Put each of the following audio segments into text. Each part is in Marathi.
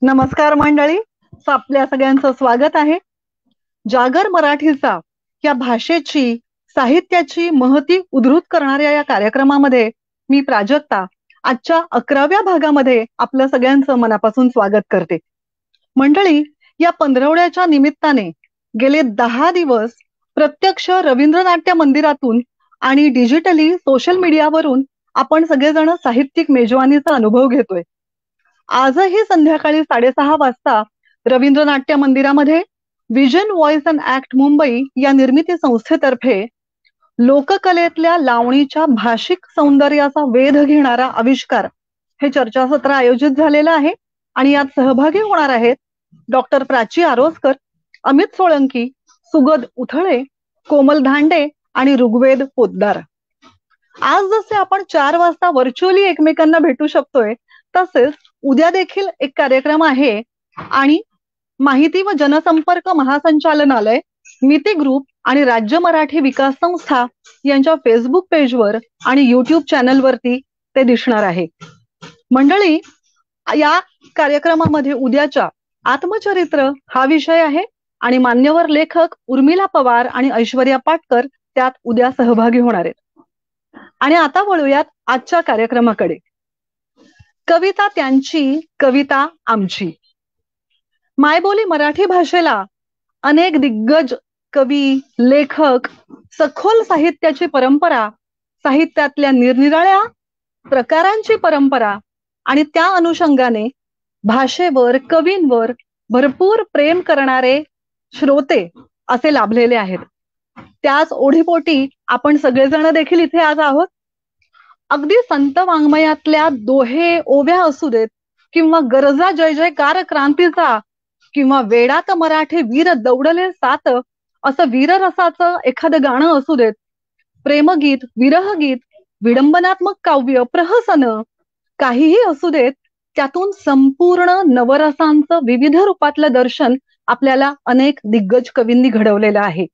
नमस्कार मंडळी, आपल्या सगळ्यांचं स्वागत आहे. जागर मराठीचा या भाषेची, साहित्याची महती उद्धृत करणाऱ्या या कार्यक्रमामध्ये मी प्राजक्ता आजच्या 11व्या भागामध्ये आपलं सगळ्यांचं मनापासून स्वागत करते. मंडळी, या पंधरवड्याच्या निमित्ताने गेले 10 दिवस प्रत्यक्ष रवींद्र नाट्य मंदिरातून आणि डिजिटली सोशल मीडियावरून आपण सगळेजण साहित्यिक मेजवानीचा अनुभव घेतोय. आजही संध्याकाळी 6:30 वाजता रवींद्र नाट्य मंदिरामध्ये vision voice and act Mumbai या निर्मिती संस्थेतर्फे लोककलेतल्या लावणीच्या भाषिक सौंदर्याचा वेध घेणारा आविष्कार हे चर्चासत्र आयोजित झालेलं आहे आणि यात सहभागी होणार आहेत डॉक्टर प्राची आरोसकर, अमित सोळंकी, सुगत उथळे, कोमल धांडे आणि ऋग्वेद पोद्दार. आज जसे आपण 4 वाजता व्हर्च्युअली एकमेकांना भेटू शकतोय, तसेच उद्या देखील एक कार्यक्रम आहे आणि माहिती व जनसंपर्क महासंचालनालय, मिती ग्रुप आणि राज्य मराठी विकास संस्था यांच्या फेसबुक पेजवर आणि युट्यूब चॅनलवरती ते दिसणार आहे. मंडळी, या कार्यक्रमामध्ये उद्याच्या आत्मचरित्र हा विषय आहे आणि मान्यवर लेखक उर्मिला पवार आणि ऐश्वर्या पाटकर त्यात उद्या सहभागी होणार आहेत. आणि आता वळूयात आजच्या कार्यक्रमाकडे. कविता त्यांची, कविता आमची. मायबोली मराठी भाषेला अनेक दिग्गज कवी, लेखक, सखोल साहित्याची परंपरा, साहित्यातल्या निरनिराळ्या प्रकारांची परंपरा आणि त्या अनुषंगाने भाषेवर, कवींवर भरपूर प्रेम करणारे श्रोते असे लाभलेले आहेत. त्याच ओढीपोटी आपण सगळेजण देखील इथे आज आहोत. अगदी संत वाङ्मयातल्या दोहे ओव्या असू देत किंवा गरजा जय जयकार क्रांतीचा किंवा वेडात मराठे वीर दौडले सात असं वीररसाचं एखादं गाणं असू देत, प्रेमगीत, विरहगीत, विडंबनात्मक काव्य, प्रहसन काहीही असू देत, त्यातून संपूर्ण नवरसांचं विविध रूपातलं दर्शन आपल्याला अनेक दिग्गज कवींनी घडवलेलं आहे.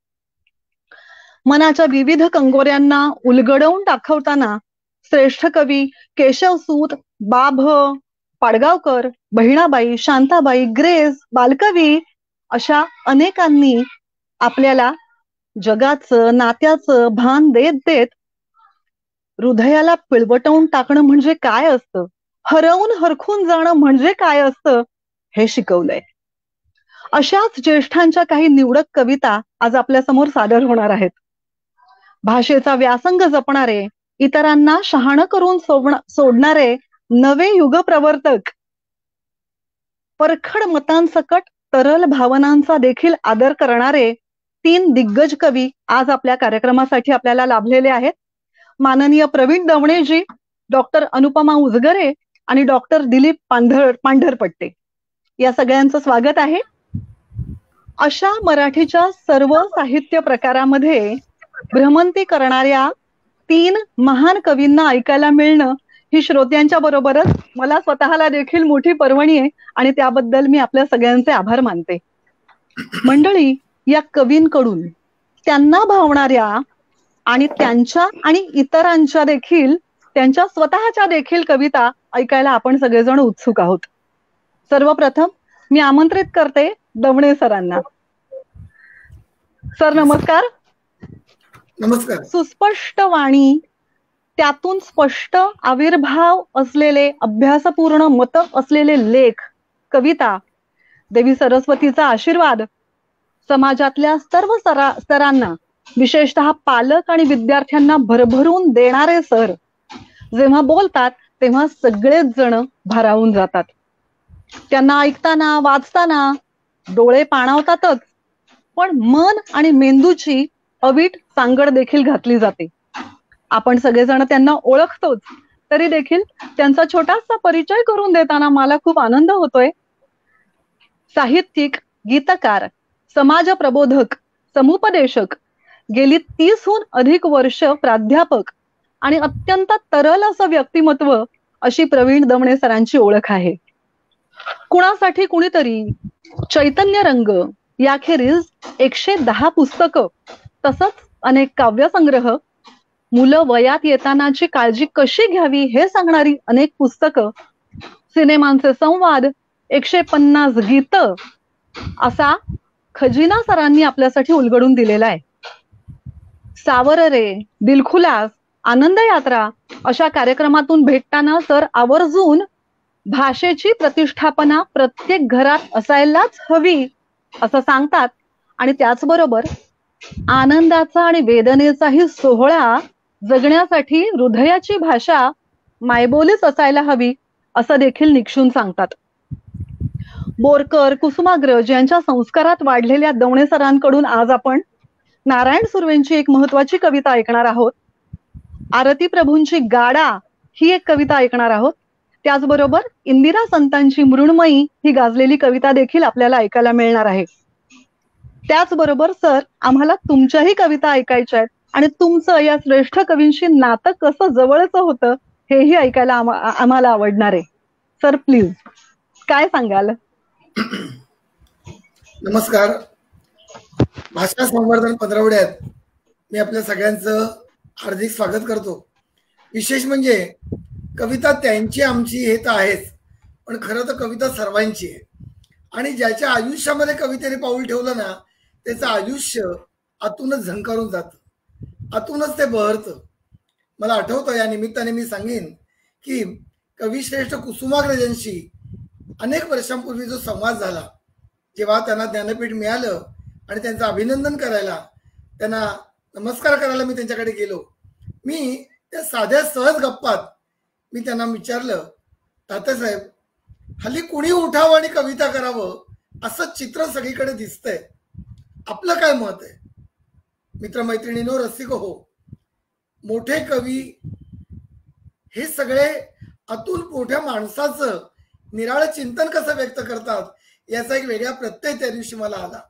मनाच्या विविध कंगोऱ्यांना उलगडवून दाखवताना श्रेष्ठ कवी केशवसूत, बाभ, पाडगावकर, बहिणाबाई, शांताबाई, ग्रेस, बालकवी अशा अनेकांनी आपल्याला जगाचं, नात्याचं भान देत देत हृदयाला पिळवटवून टाकणं म्हणजे काय असतं, हरवून हरखून जाणं म्हणजे काय असतं हे शिकवलंय. अशाच ज्येष्ठांच्या काही निवडक कविता आज आपल्या समोर सादर होणार आहेत. भाषेचा व्यासंग जपणारे, इतरांना शहाणं करून सोडणारे नवे युग प्रवर्तक, परखड मतांसकट तरल भावनांचा देखील आदर करणारे 3 दिग्गज कवी आज आपल्या कार्यक्रमासाठी आपल्याला लाभलेले आहेत. माननीय प्रवीण दवणेजी, डॉक्टर अनुपमा उजगरे आणि डॉक्टर दिलीप पांढरपट्टे या सगळ्यांचं स्वागत आहे. अशा मराठीच्या सर्व साहित्य प्रकारामध्ये भ्रमंती करणाऱ्या 3 महान कवींना ऐकायला मिळणं ही श्रोत्यांच्या बरोबरच मला स्वतःला देखील मोठी पर्वणी आहे आणि त्याबद्दल मी आपल्या सगळ्यांचे आभार मानते. मंडळी, या कवींकडून त्यांना भावणाऱ्या आणि त्यांच्या आणि इतरांच्या देखील, त्यांच्या स्वतःच्या देखील कविता ऐकायला आपण सगळेजण उत्सुक आहोत. सर्वप्रथम मी आमंत्रित करते दवणे सरांना. सर नमस्कार. नमस्कार. सुस्पष्ट वाणी, त्यातून स्पष्ट आविर्भाव असलेले, अभ्यासपूर्ण मत असलेले लेख, कविता, देवी सरस्वतीचा आशीर्वाद, समाजातल्या सर्व स्तरांना विशेषतः पालक आणि विद्यार्थ्यांना भरभरून देणारे सर जेव्हा बोलतात तेव्हा सगळेच जण भारावून जातात. त्यांना ऐकताना, वाचताना डोळे पाणावतातच, पण मन आणि मेंदूची अवीट सांगड देखील घातली जाते. आपण सगळेजण त्यांना ओळखतोच, तरी देखील त्यांचा छोटासा परिचय करून देताना मला खूप आनंद होतोय. साहित्यिक, गीतकार, समाज प्रबोधक, समुपदेशक, गेली 30हून अधिक वर्ष प्राध्यापक आणि अत्यंत तरल असं व्यक्तिमत्व अशी प्रवीण दमणे सरांची ओळख आहे. कुणासाठी कुणीतरी, चैतन्य रंग याखेरीज 110 पुस्तकं, तसंच अनेक काव्यसंग्रह, मुलं वयात येतानाची काळजी कशी घ्यावी हे सांगणारी अनेक पुस्तकं, सिनेमांचे संवाद, 150 गीतं, असा खजिना सरांनी आपल्यासाठी उलगडून दिलेला आहे. सावर रे, दिलखुलास, आनंद यात्रा अशा कार्यक्रमातून भेटताना सर आवर्जून भाषेची प्रतिष्ठापना प्रत्येक घरात असायलाच हवी असं सांगतात, आणि त्याचबरोबर आनंदाचा आणि वेदनेचाही सोहळा जगण्यासाठी हृदयाची भाषा मायबोलीच असायला हवी असं देखील निक्षून सांगतात. बोरकर, कुसुमाग्रज यांच्या संस्कारात वाढलेल्या दमणे सरांकडून आज आपण नारायण सुर्वेंची एक महत्वाची कविता ऐकणार आहोत. आरती प्रभूंची गाडा ही एक कविता ऐकणार आहोत. त्याचबरोबर इंदिरा संतांची मृण्मयी ही गाजलेली कविता देखील आपल्याला ऐकायला मिळणार आहे. त्याचबरोबर सर, आम्हाला तुमच्याही कविता ऐकायच्या आहेत आणि तुमचं या श्रेष्ठ कवींशी नातं कसं जवळचं होतं हेही ऐकायला आम्हाला आवडणार आहे. सर प्लीज काय सांगाल? नमस्कार. भाषा संवर्धन पंधरवड्यात मी आपल्या सगळ्यांचं हार्दिक स्वागत करतो. विशेष म्हणजे कविता त्यांची आमची हे तर आहेच, पण खरं तर कविता सर्वांची आहे. आणि ज्याच्या आयुष्यामध्ये कवितेने पाऊल ठेवलं ना, त्याचं आयुष्य आतूनच झंकारून जातं, आतूनच ते बहरतं. मला आठवतं, या निमित्ताने मी सांगेन की कविश्रेष्ठ कुसुमाग्रजांशी अनेक वर्षांपूर्वी जो संवाद झाला, जेव्हा त्यांना ज्ञानपीठ मिळालं आणि त्यांचं अभिनंदन करायला, त्यांना नमस्कार करायला मी त्यांच्याकडे गेलो. मी त्या साध्या सहज गप्पात मी त्यांना विचारलं, तात्यासाहेब, हल्ली कुणी उठावं आणि कविता करावं असं चित्र सगळीकडे दिसतंय, आपलं काय मत आहे? मित्रमैत्रिणींनो, रसिक हो, मोठे कवी हे सगळे आतून मोठ्या माणसाचं निराळं चिंतन कसं व्यक्त करतात याचा एक वेगळा प्रत्यय त्या दिवशी मला आला.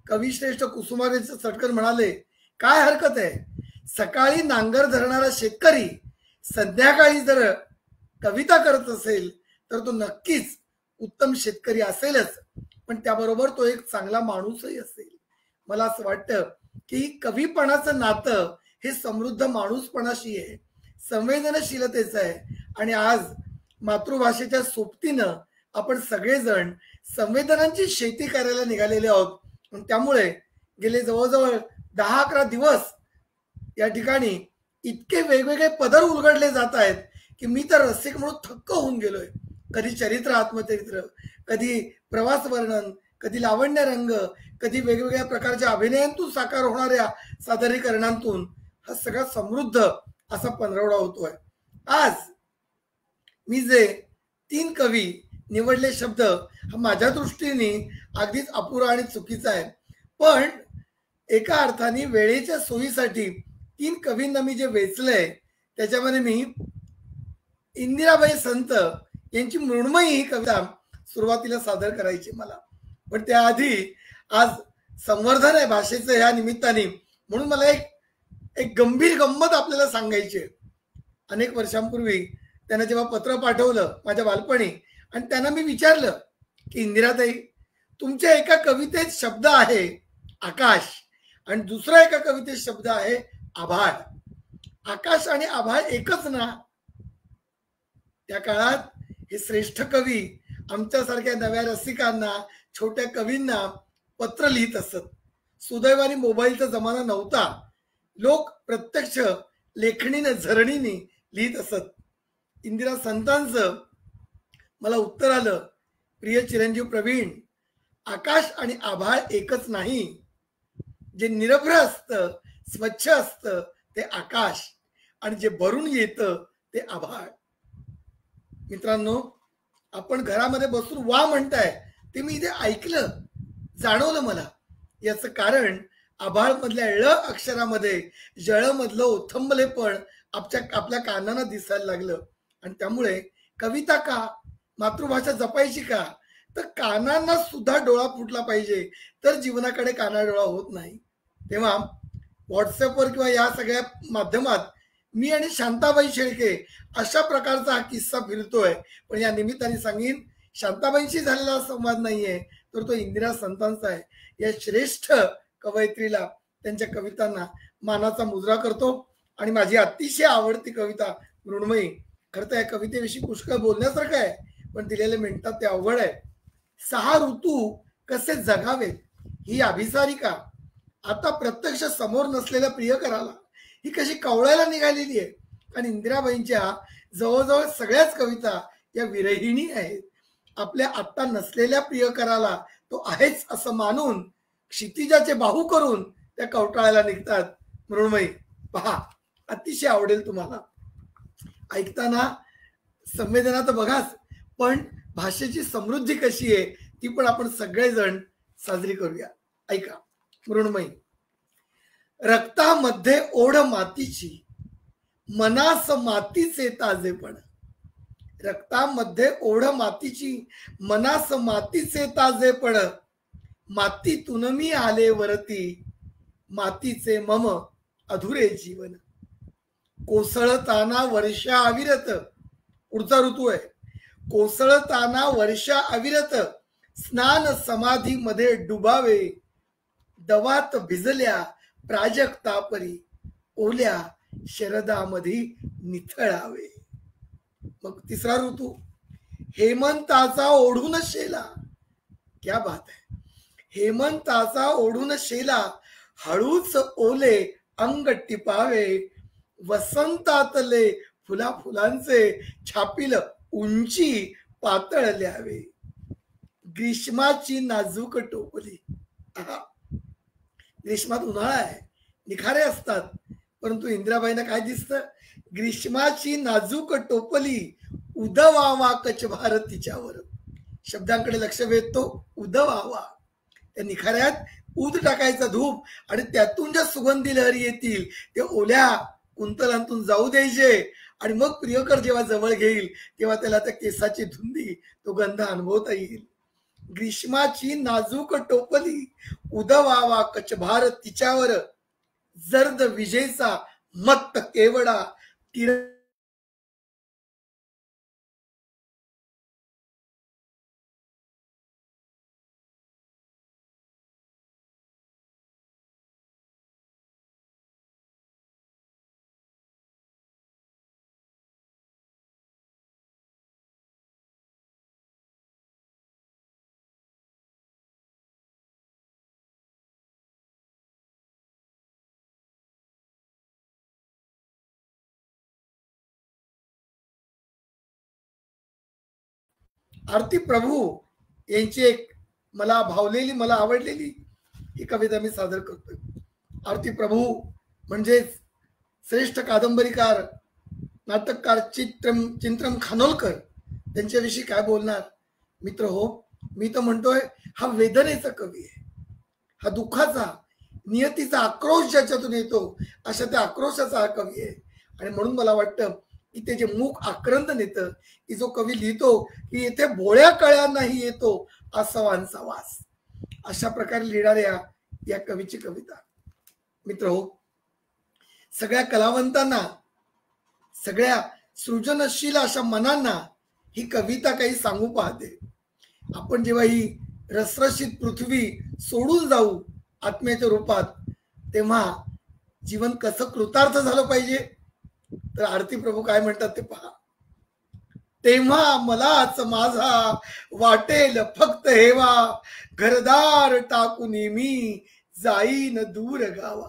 कविश्रेष्ठ कुसुमाग्रज चटकन म्हणाले, काय हरकत आहे, सकाळी नांगर धरणारा शेतकरी संध्याकाळी जर कविता करत असेल तर तो नक्कीच उत्तम शेतकरी असेलच, पण त्याबरोबर तो एक चांगला माणूसही असेल. मला असं वाटतं की कवीपणाचं नातं हे समृद्ध माणूसपणाशी आहे, संवेदनशीलतेचं आहे. आणि आज मातृभाषेच्या सोबतीनं आपण सगळेजण संवेदनांची शेती करायला निघालेले आहोत. त्यामुळे गेले जवळजवळ 10-11 दिवस या ठिकाणी इतके वेगवेगळे पदर उलगडले जात आहेत की मी तर रसिक म्हणून थक्क होऊन गेलोय. कधी चरित्र, आत्मचरित्र, कधी प्रवास वर्णन, कधी लावण्य रंग, कधी वेगवेगळ्या प्रकारच्या अभिनयांतून साकार होणाऱ्या सादरीकरणांतून हा सगळा समृद्ध असा पंधरवडा होतोय. आज मी जे 3 कवी निवडले शब्द हा माझ्या दृष्टीने अगदीच अपुरा आणि चुकीचा आहे, पण एका अर्थाने वेळेच्या सोयीसाठी 3 कवींना मी जे वेचलंय त्याच्यामध्ये मी इंदिराबाई संत यांची मृण्मयी ही कविता सुरुवातीला सादर करायची मला. पण त्याआधी आज संवर्धन आहे भाषेचं ह्या निमित्ताने, म्हणून मला एक गंभीर गंमत आपल्याला सांगायची आहे. अनेक वर्षांपूर्वी त्यांना जेव्हा पत्र पाठवलं माझ्या बालपणी, आणि त्यांना मी विचारलं की इंदिराताई, तुमच्या एका कवितेत शब्द आहे आकाश आणि दुसरा एका कवितेत शब्द आहे आभाळ. आकाश आणि आभाळ एकच ना? त्या काळात हे श्रेष्ठ कवी आमच्यासारख्या नव्या रसिकांना, छोट्या कवींना पत्र लिहित असत. सुदैवाने मोबाईलचा जमाना नव्हता, लोक प्रत्यक्ष लेखणीने, झरणीने लिहित असत. इंदिरा संतांचं मला उत्तर आलं, प्रिय चिरंजीव प्रवीण, आकाश आणि आभाळ एकच नाही. जे निरभ्र असतं, स्वच्छ असतं ते आकाश, आणि जे भरून येतं ते आभाळ. मित्रांनो, आपण घरामध्ये बसून वा म्हणताय ते मी इथे ऐकलं. जाणवलं मला. याचं कारण आभाळ मधल्या ळ अक्षरामध्ये जळ मधलं ओथंबलेपण आपल्या कानांना दिसायला लागलं. आणि त्यामुळे कविता का, मातृभाषा जपायची का, तर कानांना सुद्धा डोळा फुटला पाहिजे, तर जीवनाकडे काना डोळा होत नाही. तेव्हा व्हॉट्सअपवर किंवा या सगळ्या माध्यमात मी आणि शांताबाई शेळके अशा प्रकारचा हा किस्सा फिरतोय. पण या निमित्ताने सांगेन, शांताबाईंशी झालेला संवाद नाहीये, तर तो इंदिरा संतांचा आहे. या श्रेष्ठ कवयित्रीला, त्यांच्या कवितांना मानाचा मुजरा करतो. आणि माझी अतिशय आवडती कविता मृण्मयी. खरं तर या कवितेविषयी पुष्कळ बोलण्यासारखं आहे, पण दिलेले मिनिटात ते अवघड आहे. 6 ऋतू कसे जगावेत ही अभिसारिका आता प्रत्यक्ष समोर नसलेल्या प्रियकराला ही कशी कवळायला निघालेली आहे. आणि इंदिराबाईंच्या जवळजवळ सगळ्याच कविता या विरहिणी आहेत. आपल्या आत्ता नसलेल्या प्रियकराला तो आहेच असं मानून क्षितिजाचे बाहू करून त्या कवटाळायला निघतात. मृण्मयी पहा, अतिशय आवडेल तुम्हाला. ऐकताना संवेदना तर बघाच, पण भाषेची समृद्धी कशी आहे ती पण आपण सगळेजण साजरी करूया. ऐका मृण्मयी. रक्तामध्ये ओढ मातीची, मनास मातीचे ताजेपण. रक्तामध्ये ओढ मातीची, मनास मातीचे ताजेपण. मातीतून मी आले वरती, मातीचे मम अधुरे जीवन. कोसळताना वर्षा अविरत, पुढचा ऋतू आहे. कोसळताना वर्षा अविरत, स्नान समाधी मध्ये डुबावे. दवात भिजल्या प्राजक्ता परी, ओल्या शरदामध्ये निथळावे. मग तिसरा ऋतू, हेमंताचा ओढून शेला. क्या बात आहे. हेमंताचा ओढून शेला, हळूच ओले अंग टिपावे. वसंतातले फुला फुलांचे छापील उंची पातळ ल्यावे. ग्रीष्माची नाजूक टोपली. ग्रीष्मात उन्हाळा आहे, निखारे असतात, परंतु इंदिराबाईंना काय दिसतं? ग्रीष्माची नाजूक टोपली, उदवावा कचभार तिच्यावर. शब्दांकडे लक्ष वेधतो. उदवावा, त्या निखाऱ्यात ऊद टाकायचा धूप, आणि त्यातून ज्या सुगंधी लहरी येतील ते ओल्या कुंतलांतून जाऊ द्यायचे. आणि मग प्रियकर जेव्हा जवळ घेईल तेव्हा त्याला त्या केसाची धुंदी, तो गंध अनुभवता येईल. ग्रीष्माची नाजूक टोपली, उदवावा कचभार तिच्यावर. जर्द विजेचा मत्त केवडा, आरती प्रभू यांची एक मला भावलेली, मला आवडलेली ही कविता मी सादर करतोय. आरती प्रभू म्हणजेच श्रेष्ठ कादंबरीकार, नाटककार चिंत्रम खानोलकर, त्यांच्याविषयी काय बोलणार मित्र हो. मी तर म्हणतोय हा वेदनेचा कवी आहे, हा दुःखाचा, नियतीचा आक्रोश ज्याच्यातून येतो अशा त्या आक्रोशाचा हा कवी आहे. आणि म्हणून मला वाटतं की ते जे मुख आक्रंद नेतं, की जो कवी लिहितो की येथे भोळ्या कळ्यांनाही येतो आसवांचा वास, अशा प्रकारे लिहिणाऱ्या या कवीची कविता. मित्र हो, सगळ्या कलावंतांना, सगळ्या सृजनशील अशा मनांना ही कविता काही सांगू पाहते. आपण जेव्हा ही रसरशीत पृथ्वी सोडून जाऊ आत्म्याच्या रूपात, तेव्हा जीवन कसं कृतार्थ झालं पाहिजे, तर आरती प्रभू काय म्हणतात ते पहा. तेव्हा मलाच माझा वाटेल फक्त हेवा, घरदार टाकून मी जाईन दूर गावा.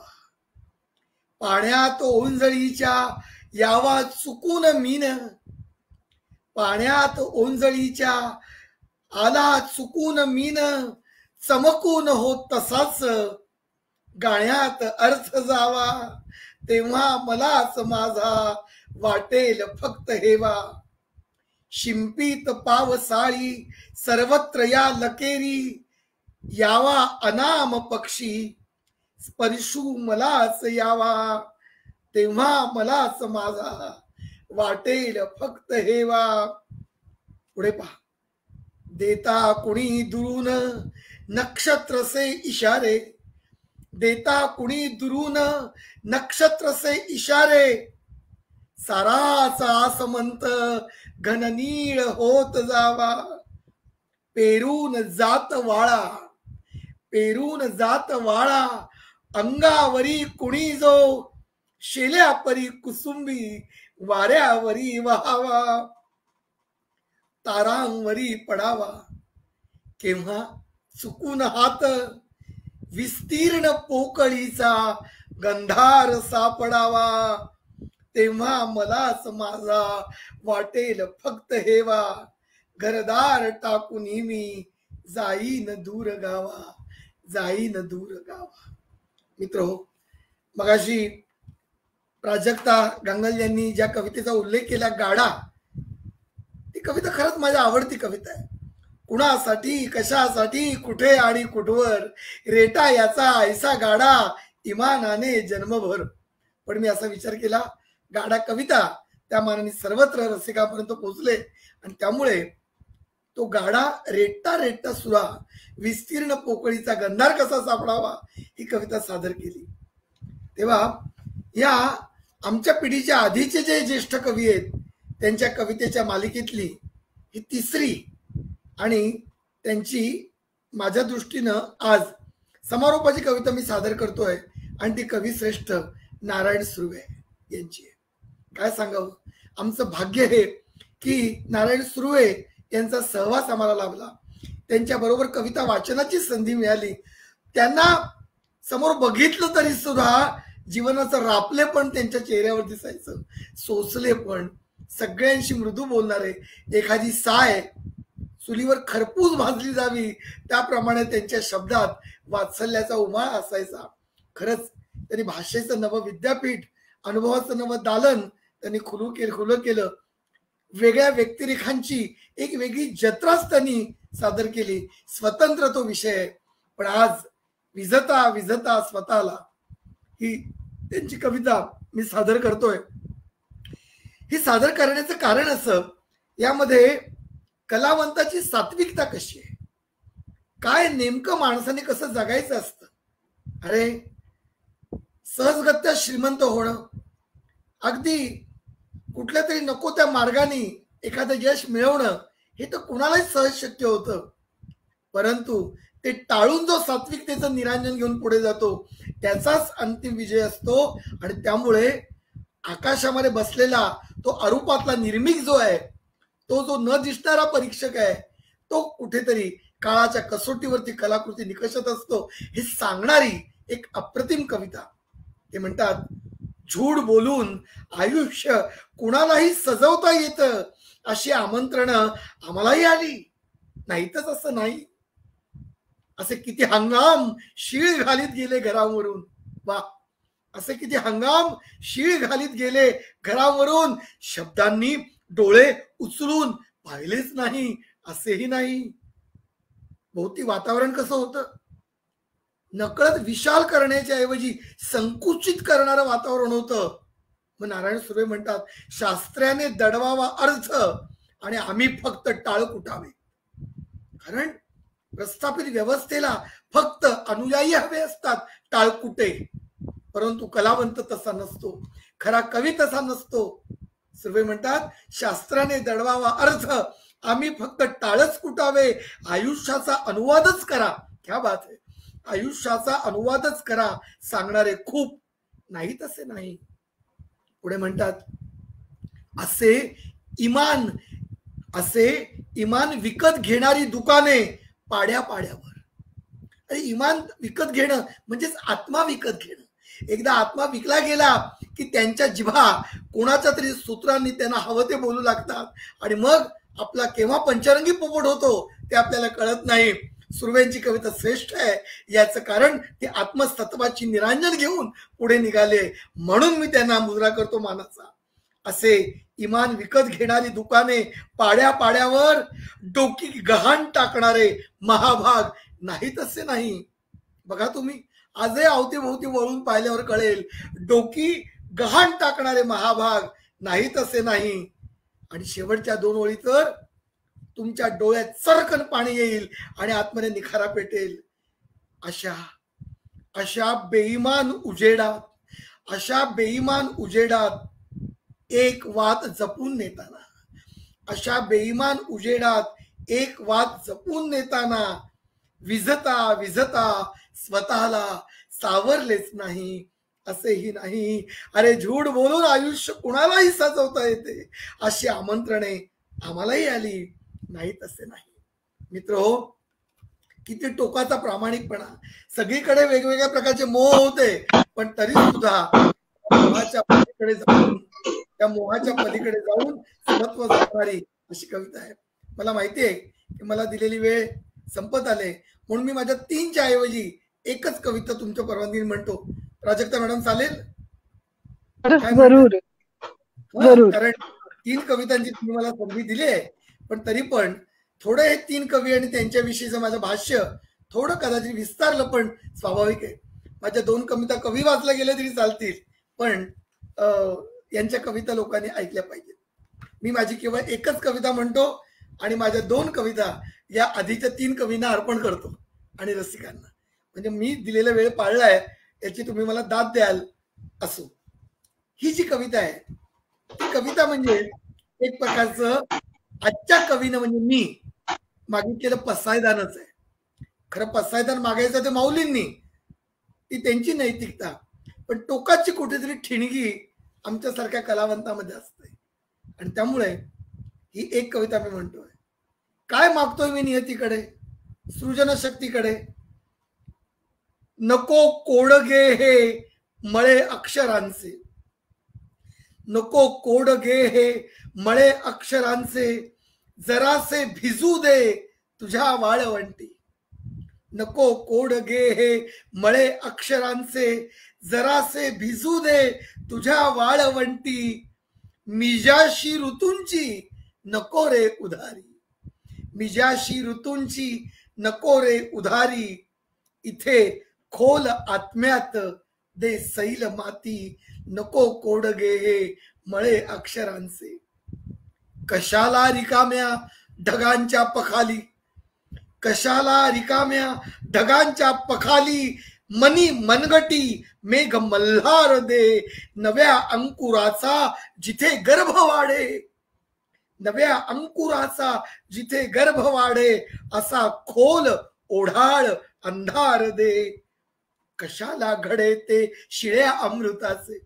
पाण्यात ओंजळीच्या यावा चुकून मीन, पाण्यात ओंजळीच्या आला चुकून मीन, चमकून होत तसाच गाण्यात अर्थ जावा. तेव्हा मलाच माझा वाटेल फक्त हेवा. शिंपीत पावसाळी सर्वत्र या लकेरी, यावा अनाम पक्षी स्पर्शू मलाच यावा, तेव्हा मलाच माझा वाटेल फक्त हेवा. पुढे पहा. देता कुणी दुरून नक्षत्रसे इशारे, देता कुणी दुरून नक्षत्रसे इशारे, साराचा आसमंत घननीळ होत जावा. पेरून जात वाळा, पेरून जात वाळा, अंगावरी कुणी जो शेल्यापरी कुसुंबी वाऱ्यावरी वहावा. तारांवरी पडावा, केव्हा चुकून हात विस्तीर्ण पोकळीचा गंधार सापडावा, तेव्हा मलाच माझा वाटेल फक्त हेवा. घरदार टाकून मी जाईन दूर गावा, जाईन दूर गावा. मित्र, मगाशी प्राजक्ता गांगल यांनी ज्या कवितेचा उल्लेख केला, गाडा, ती कविता खरंच माझ्या आवडती कविता आहे. कुणासाठी, कशासाठी, कुठे आणि कुठवर, रेटा याचा ऐसा गाडा, इमानाने जन्मभर. पण मी असा विचार केला, गाडा कविता त्या मानाने सर्वत्र रसिकापर्यंत पोहोचले आणि त्यामुळे तो गाडा रेटता रेटता सुरा विस्तीर्ण पोकळीचा गंधार कसा सापडावा ही कविता सादर केली. तेव्हा या आमच्या पिढीच्या आधीचे जे ज्येष्ठ कवी आहेत त्यांच्या कवितेच्या मालिकेतली ही तिसरी आणि त्यांची माझ्या दृष्टीनं आज समारोपाची कविता मी सादर करतोय आणि ती कविश्रेष्ठ नारायण सुर्वे यांची आहे. काय सांगावं, आमचं भाग्य हे की नारायण सुर्वे यांचा सहवास आम्हाला लाभला, त्यांच्या बरोबर कविता वाचनाची संधी मिळाली. त्यांना समोर बघितलं तरी सुद्धा जीवनाचं रापले पण त्यांच्या चेहऱ्यावर दिसायचं, सोसले पण, सगळ्यांशी मृदू बोलणारे, एखादी साय चुलीवर खरपूस भाजली जावी त्याप्रमाणे त्यांच्या शब्दात वात्सल्याचा उमाळ असायचा. खरंच त्यांनी भाषेचं नवं विद्यापीठ, अनुभवाचं नवं दालन त्यांनी खुलं केलं. वेगळ्या व्यक्तिरेखांची एक वेगळी जत्राच त्यांनी सादर केली. स्वतंत्र तो विषय, पण आज विझता विझता स्वतःला ही त्यांची कविता मी सादर करतोय. ही सादर करण्याचं कारण असं, यामध्ये कलावंताची सात्विकता कशी आहे, काय नेमकं माणसाने कसं जगायचं असतं. अरे सहजगत्या श्रीमंत होणं, अगदी कुठल्या तरी नको त्या मार्गाने एखादं यश मिळवणं हे तर कुणालाही सहज शक्य होतं, परंतु ते टाळून जो सात्विकतेचं निरांजन घेऊन पुढे जातो त्याचाच अंतिम विजय असतो. आणि त्यामुळे आकाशामध्ये बसलेला तो अरूपातला निर्मिक जो आहे, तो जो न दिसणारा परीक्षक आहे, तो कुठेतरी काळाच्या कसोटीवरती कलाकृती निकषत असतो हे सांगणारी एक अप्रतिम कविता. ते म्हणतात, झूड बोलून आयुष्य कुणालाही सजवता येतं अशी आमंत्रणं आम्हालाही आली, नाहीतच असं नाही. असे किती हंगाम शीळ घालीत गेले घरावरून, वा, असे किती हंगाम शीळ घालीत गेले घरावरून, शब्दांनी डोळे उचलून पाहिलेच नाही असेही नाही. भोवती वातावरण कसं होतं, नकळत विशाल करण्याच्या ऐवजी संकुचित करणारं वातावरण होतं. मग नारायण सुर्वे म्हणतात, शास्त्राने दडवावा अर्थ आणि आम्ही फक्त टाळ कुटावे. कारण प्रस्थापित व्यवस्थेला फक्त अनुयायी हवे असतात, टाळकुटे. परंतु कलावंत तसा नसतो, खरा कवी तसा नसतो. सुर्वे म्हणतात, शास्त्राने दडवावा अर्थ, आम्ही फक्त टाळच कुटावे, आयुष्याचा अनुवादच करा. क्या बात आहे, आयुष्याचा अनुवादच करा सांगणारे खूप, नाही तसे नाही. पुढे म्हणतात, असे इमान विकत घेणारी दुकाने पाड्या पाड्यावर. अरे इमान विकत घेणं म्हणजेच आत्मा विकत घेणं. एकदा आत्मा विकला गेला की त्यांच्या जिभा कोणाच्या तरी सूत्रांनी त्यांना हवं ते बोलू लागतात आणि मग आपला केव्हा पंचरंगी पोपट होतो ते आपल्याला कळत नाही. सुर्वेंची कविता श्रेष्ठ आहे याचं कारण ते आत्मतत्वाची निरांजन घेऊन पुढे निघाले, म्हणून मी त्यांना मुजरा करतो मानाचा. असे इमान विकत घेणारी दुकाने पाड्या पाड्यावर, डोकी गहाण टाकणारे महाभाग नाही तसे नाही. बघा तुम्ही आजही अवतीभोवती वळून पाहिल्यावर कळेल, डोकी गहाण टाकणारे महाभाग नाही तसे नाही. आणि शेवटच्या 2 ओळी तर तुमच्या डोळ्यात चरकन पाणी येईल आणि आतमध्ये निखारा पेटेल. अशा बेईमान उजेडात एक वात जपून नेताना विझता स्वतःला सावरलेच नाही असेही नाही. अरे झूड बोलून आयुष्य कुणालाही सजवता येते, अशी आमंत्रणे आम्हालाही आली. नाही तसे नाही. मित्रहो, किती टोकाचा प्रामाणिकपणा. सगळीकडे वेगवेगळ्या प्रकारचे मोह होते, पण तरी सुद्धा त्या मोहाच्या पलीकडे जाऊन स्वत्व जपणारी अशी कविता आहे. मला माहिती आहे की मला दिलेली वेळ संपत आले, म्हणून मी माझ्या 3च्या ऐवजी एकच कविता तुमच्या परवानगीने म्हणतो. प्राजक्ता मॅडम चालेल? जरूर. कारण 3 कवितांची तुम्ही मला संधी दिली आहे, पण तरी पण थोडं हे 3 कवी आणि त्यांच्याविषयीचं माझं भाष्य थोडं कदाचित विस्तारलं, पण स्वाभाविक आहे. माझ्या 2 कविता कवी वाचल्या गेल्या तरी चालतील, पण यांच्या कविता लोकांनी ऐकल्या पाहिजेत. मी माझी केवळ एकच कविता म्हणतो आणि माझ्या 2 कविता या आधीच्या 3 कवींना अर्पण करतो आणि रसिकांना. म्हणजे मी दिलेला वेळ पाळलाय याची तुम्ही मला दाद द्याल. असो, ही जी कविता आहे ती कविता म्हणजे एक प्रकारचं आजच्या कवीनं म्हणजे मी मागितलेलं पसायदानच आहे. खरं पसायदान मागायचं ते माऊलींनी, ती त्यांची नैतिकता, पण टोकाची कुठेतरी ठिणगी आमच्यासारख्या कलावंतामध्ये असते. आणि त्यामुळे ही एक कविता मी म्हणतोय. काय मागतोय मी नियतीकडे, सृजनशक्तीकडे. नको कोडगे हे मळे अक्षरांचे, नको कोडगे हे मळे अक्षरांचे, जरासे भिजू दे तुझ्या वाळवंटी. नको कोडगे हे मळे अक्षरांचे, जरासे भिजू दे तुझ्या वाळवंटी. मिजाशी ऋतूंची नको रे उधारी, मिजाशी ऋतूंची नको रे उधारी. इथे खोल आत्म्यात दे सैल माती, नको कोडगे हे मळे अक्षरांचे. कशाला रिकाम्या ढगांच्या पखाली, कशाला रिकाम्या ढगांच्या पखाली. मनी मनगटी मेघ मल्हार दे, नव्या अंकुराचा जिथे गर्भ वाढे, नव्या अंकुराचा जिथे गर्भ वाढे. असा खोल ओढाळ अंधार दे. कशाला घडे ते शिळ्या अमृताचे,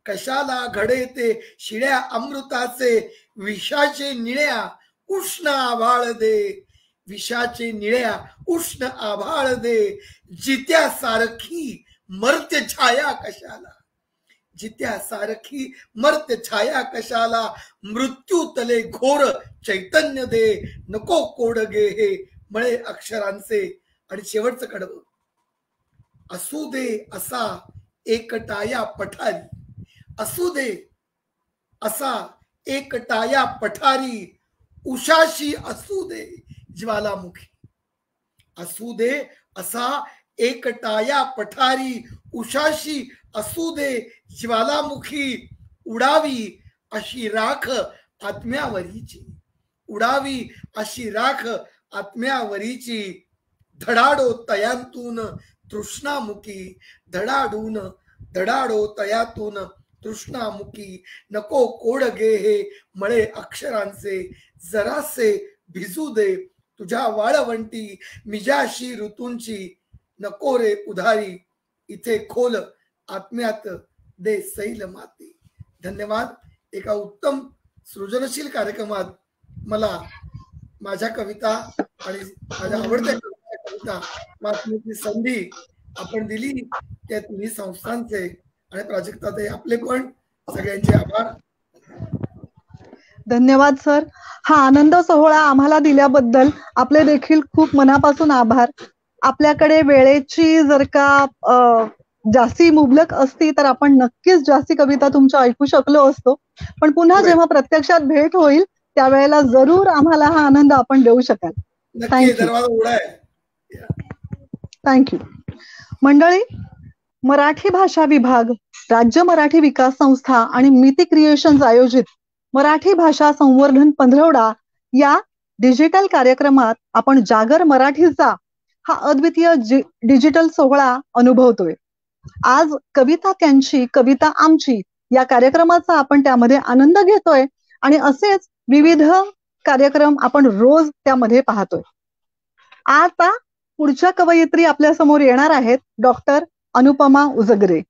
कशाला घडे ते शिळ्या अमृताचे. विषाचे निळ्या उष्ण आभाळ दे, विषाचे निळ्या उष्ण आभाळ दे. जित्या सारखी मर्त्य छाया कशाला, जित्या सारखी मर्त्य छाया कशाला. मृत्यू तले घोर चैतन्य दे, नको कोडगे हे मळे अक्षरांचे. आणि शेवटचं कडवं. असू दे असा एकटाया पठारी, असू दे असा एकटाया पठारी. उषाशी असू दे ज्वालामुखी, असू दे असा एकटाया पठारी. उषाशी असू दे ज्वालामुखी. उडावी अशी राख आत्म्यावरीची, उडावी अशी राख आत्म्यावरीची. धडाडो तयांतून तृष्णामुखी, धडाडो तयातून तृष्णामुखी. नको कोडगे हे मळे अक्षरांचे, जरासे भिजू दे तुझ्या वाळवंटी. मिजाशी ऋतूंची नको रे उधारी. इथे खोल आत्म्यात दे सैल माती. धन्यवाद. एका उत्तम सृजनशील कार्यक्रमात मला माझ्या कविता आणि माझ्या आवडत्या कविता वाचण्याची संधी आपण दिली. त्या तिन्ही संस्थांचे आणि प्राजक्ताताई आपले पण सगळ्यांचे आभार. धन्यवाद सर. हा आनंद सोहळा आम्हाला दिल्याबद्दल आपले देखील खूप मनापासून आभार. आपल्याकडे वेळेची जर का जास्ती मुबलक असती तर आपण नक्कीच जास्ती कविता तुमच्या ऐकू शकलो असतो, पण पुन्हा जेव्हा प्रत्यक्षात भेट होईल त्यावेळेला जरूर आम्हाला हा आनंद आपण देऊ शकाल. नक्की, दरवाजा उघडा आहे. थँक्यू. मंडळी, मराठी भाषा विभाग, राज्य मराठी विकास संस्था आणि मिती क्रिएशन्स आयोजित मराठी भाषा संवर्धन पंधरवडा या डिजिटल कार्यक्रमात आपण जागर मराठीचा हा अद्वितीय डिजिटल सोहळा अनुभवतोय. आज कविता त्यांची कविता आमची या कार्यक्रमाचा आपण त्यामध्ये आनंद घेतोय आणि असेच विविध कार्यक्रम आपण रोज त्यामध्ये पाहतोय. आता पुढच्या कवयित्री आपल्या समोर येणार आहेत डॉक्टर अनुपमा उजगरे.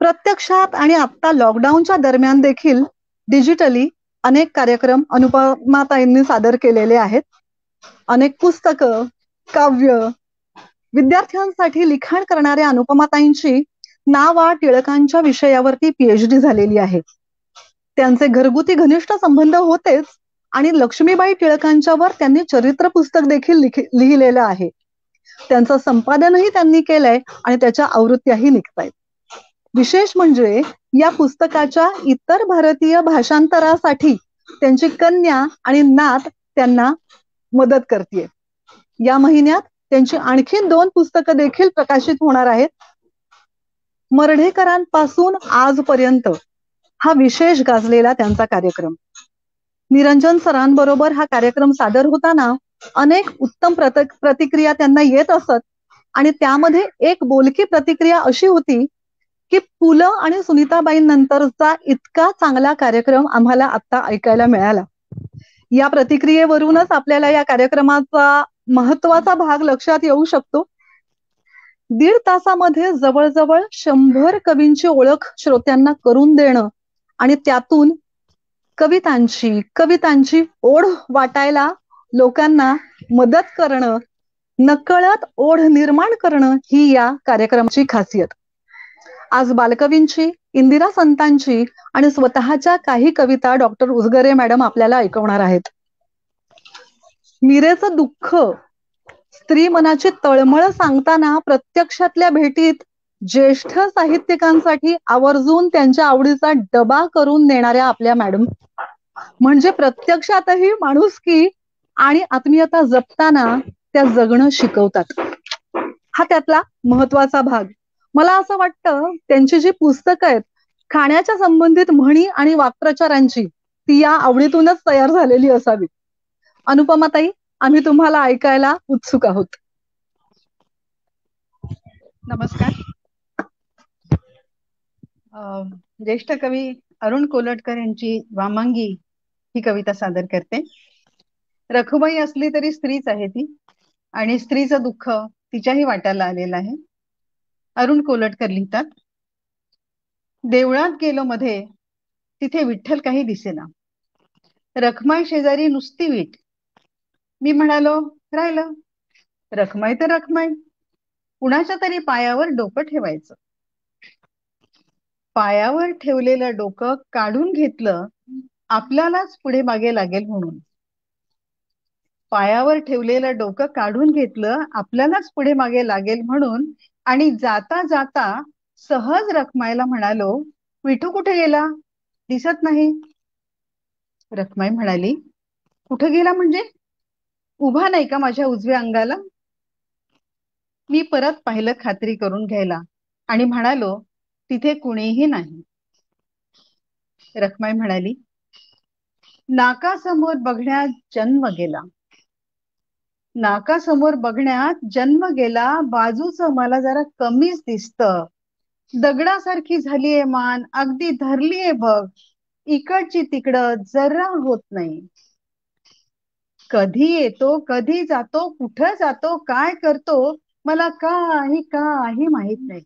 प्रत्यक्षात आणि आता लॉकडाऊनच्या दरम्यान देखील डिजिटली अनेक कार्यक्रम अनुपमाताईंनी सादर केलेले आहेत. अनेक पुस्तकं, काव्य, विद्यार्थ्यांसाठी लिखाण करणाऱ्या अनुपमाताईंची नावा टिळकांच्या विषयावरती PhD झालेली आहे. त्यांचे घरगुती घनिष्ठ संबंध होतेच आणि लक्ष्मीबाई टिळकांच्यावर त्यांनी चरित्र पुस्तक देखील लिहिलेलं आहे. त्यांचं संपादनही त्यांनी केलंय आणि त्याच्या आवृत्त्याही निघतायत. विशेष म्हणजे या पुस्तकाच्या इतर भारतीय भाषांतरासाठी त्यांची कन्या आणि नात त्यांना मदत करते. या महिन्यात त्यांची आणखीन 2 पुस्तकं देखील प्रकाशित होणार आहेत. मर्ढेकरांपासून आजपर्यंत हा विशेष गाजलेला त्यांचा कार्यक्रम. निरंजन सरांबरोबर हा कार्यक्रम सादर होताना अनेक उत्तम प्रतिक्रिया त्यांना येत असत आणि त्यामध्ये एक बोलकी प्रतिक्रिया अशी होती की पु ल आणि सुनीताबाईंनंतरचा इतका चांगला कार्यक्रम आम्हाला आता ऐकायला मिळाला. या प्रतिक्रियेवरूनच आपल्याला या कार्यक्रमाचा महत्वाचा भाग लक्षात येऊ शकतो. 1.5 तासामध्ये जवळजवळ 100 कवींची ओळख श्रोत्यांना करून देणं आणि त्यातून कवितांची ओढ वाटायला लोकांना मदत करणं, नकळत ओढ निर्माण करणं ही या कार्यक्रमाची खासियत. आज बालकवींची, इंदिरा संतांची आणि स्वतःच्या काही कविता डॉक्टर उजगरे मॅडम आपल्याला ऐकवणार आहेत. मीरेचं दुःख, स्त्री मनाची तळमळ सांगताना प्रत्यक्षातल्या भेटीत ज्येष्ठ साहित्यिकांसाठी आवर्जून त्यांच्या आवडीचा डबा करून नेणाऱ्या आपल्या मॅडम म्हणजे प्रत्यक्षातही माणुसकी आणि आत्मीयता जपताना त्या जगणं शिकवतात. हा त्यातला महत्वाचा भाग. मला असं वाटतं त्यांची जी पुस्तकं आहेत खाण्याच्या संबंधित म्हणी आणि वाक्प्रचारांची ती या आवडीतूनच तयार झालेली असावी. अनुपमाताई, आम्ही तुम्हाला ऐकायला उत्सुक आहोत. नमस्कार. ज्येष्ठ कवी अरुण कोलटकर यांची वामांगी ही कविता सादर करते. रखुबाई असली तरी स्त्रीच आहे ती आणि स्त्रीचं दुःख तिच्याही वाट्याला आलेलं आहे. अरुण कोलटकर लिहितात, देवळात गेलो मध्ये तिथे विठ्ठल काही दिसेना. रखमाई शेजारी नुसती वीट. मी म्हणालो राहिलं, रखमाई तर रखमाई, कुणाच्या तरी पायावर डोकं ठेवायचं. पायावर ठेवलेलं डोकं काढून घेतलं आपल्यालाच पुढे मागे लागेल म्हणून. पायावर ठेवलेलं डोकं काढून घेतलं आपल्यालाच पुढे मागे लागेल म्हणून आणि जाता जाता सहज रखमाईला म्हणालो, विठू कुठे गेला? दिसत नाही. रखमाई म्हणाली, कुठे गेला म्हणजे? उभा नाही का माझ्या उजव्या अंगाला? मी परत पाहिलं खात्री करून घ्यायला आणि म्हणालो, तिथे कुणीही नाही. रखमाई म्हणाली, नाकासमोर बघण्यात जन्म गेला. नाकासमोर बघण्यात जन्म गेला, बाजूचं मला जरा कमीच दिसतं. दगडासारखी झालीये मान, अगदी धरलीये बघ, इकडची तिकडं जरा होत नाही. कधी येतो, कधी जातो, कुठं जातो, काय करतो, मला काही माहित नाही.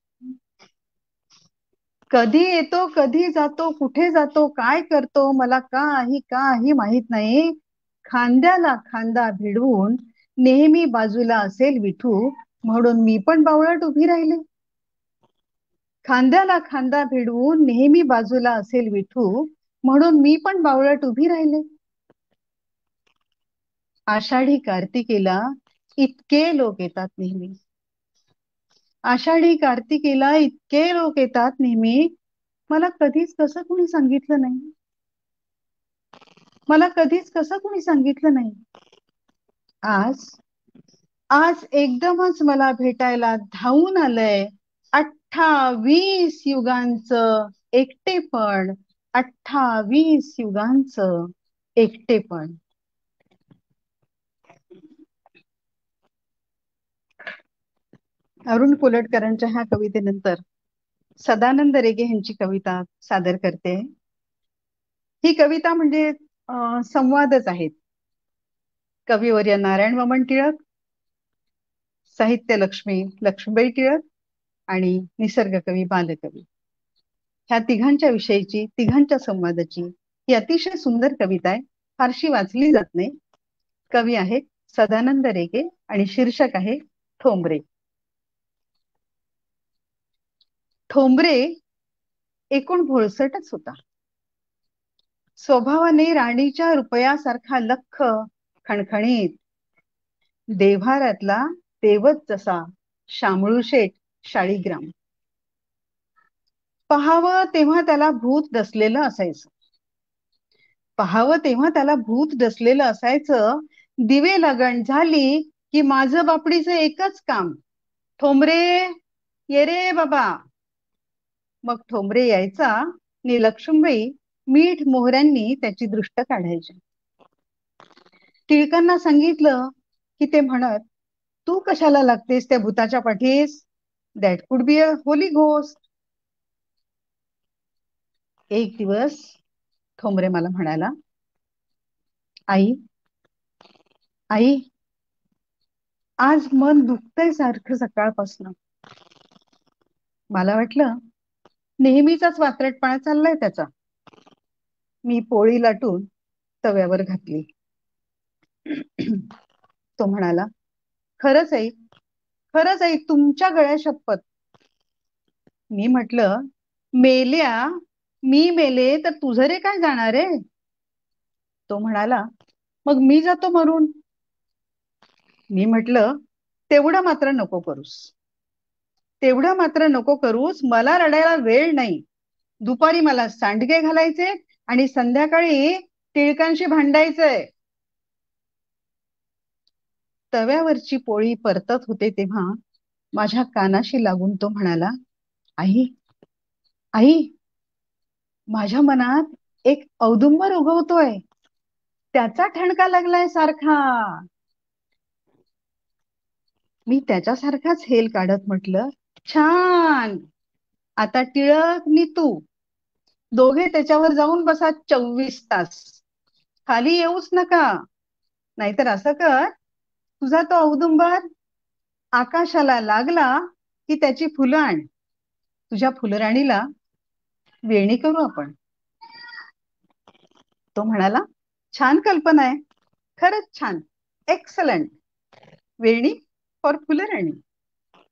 कधी येतो, कधी जातो, कुठे जातो, काय करतो, मला काही माहित नाही. खांद्याला खांदा भिडवून नेहमी बाजूला असेल विठू, म्हणून मी पण बावळट उभी राहिले. खांद्याला खांदा भिडवून नेहमी बाजूला असेल विठू, म्हणून मी पण बावळट उभी राहिले. आषाढी कार्तिकेला इतके लोक येतात नेहमी. आषाढी कार्तिकेला इतके लोक येतात नेहमी, मला कधीच कसं कुणी सांगितलं नाही. मला कधीच कसं कुणी सांगितलं नाही. आज एकदमच मला भेटायला धावून आलंय 28 युगांचं एकटेपण, 28 युगांचं एकटेपण. अरुण कोलटकरांच्या ह्या कवितेनंतर सदानंद रेगे यांची कविता सादर करते. ही कविता म्हणजे संवादच आहेत. कविवर्य नारायण वामन टिळक, साहित्य लक्ष्मी लक्ष्मीबाई टिळक आणि निसर्ग कवी बालकवी, ह्या तिघांच्या विषयीची, तिघांच्या संवादाची ही अतिशय सुंदर कविता आहे. फारशी वाचली जात नाही. कवी आहेत सदानंद रेगे आणि शीर्षक आहे ठोंबरे. ठोंबरे एकूण भोळसटच होता. स्वभावाने राणीच्या रुपयासारखा लख्ख, खणखणीत, देव्हाऱ्यातला देवच जसा शामळूशेठ शाळीग्राम. पहावं तेव्हा त्याला भूत डसलेलं असायचं. पहावं तेव्हा त्याला भूत डसलेलं असायचं. दिवे लागण झाली की माझं बापडीचं एकच काम, ठोंबरे ये रे बाबा. मग ठोंबरे यायचा आणि लक्ष्मीबाई मीठ मोहऱ्यांनी त्याची दृष्ट काढायची. टिळकांना सांगितलं की ते म्हणत, तू कशाला लागतेस त्या भूताच्या पाठीस, that could be a Holy ghost. एक दिवस ठोंबरे मला म्हणाला, आई आई आज मन दुखतंय सारखं सकाळपासून. मला वाटलं नेहमीचाच वात्रटपणा चाललाय त्याचा. मी पोळी लाटून तव्यावर घातली. तो म्हणाला, खरंच आई तुमच्या गळ्या शपथ. मी म्हटलं, मेल्या, मी मेले तर तुझं रे काय जाणार आहे. तो म्हणाला, मग मी जातो मरून. मी म्हटलं, तेवढं मात्र नको करूस, तेवढं मात्र नको करूस. मला रडायला वेळ नाही. दुपारी मला सांडगे घालायचे आणि संध्याकाळी टिळकांशी भांडायचंय. तव्यावरची पोळी परतत होते तेव्हा माझ्या कानाशी लागून तो म्हणाला, आई आई माझ्या मनात एक औदुंबर उगवतोय, त्याचा ठणका लागलाय सारखा. मी त्याच्यासारखाच हेल काढत म्हटलं, छान. आता टिळक नि तू दोघे त्याच्यावर जाऊन बसा 24 तास. खाली येऊच नका. नाहीतर असं कर, तुझा तो औदुंबर आकाशाला लागला की त्याची फुलं आण. तुझ्या फुलराणीला वेणी करू आपण. तो म्हणाला, छान कल्पना आहे, खरंच छान, एक्सलंट. वेणी फॉर फुलराणी,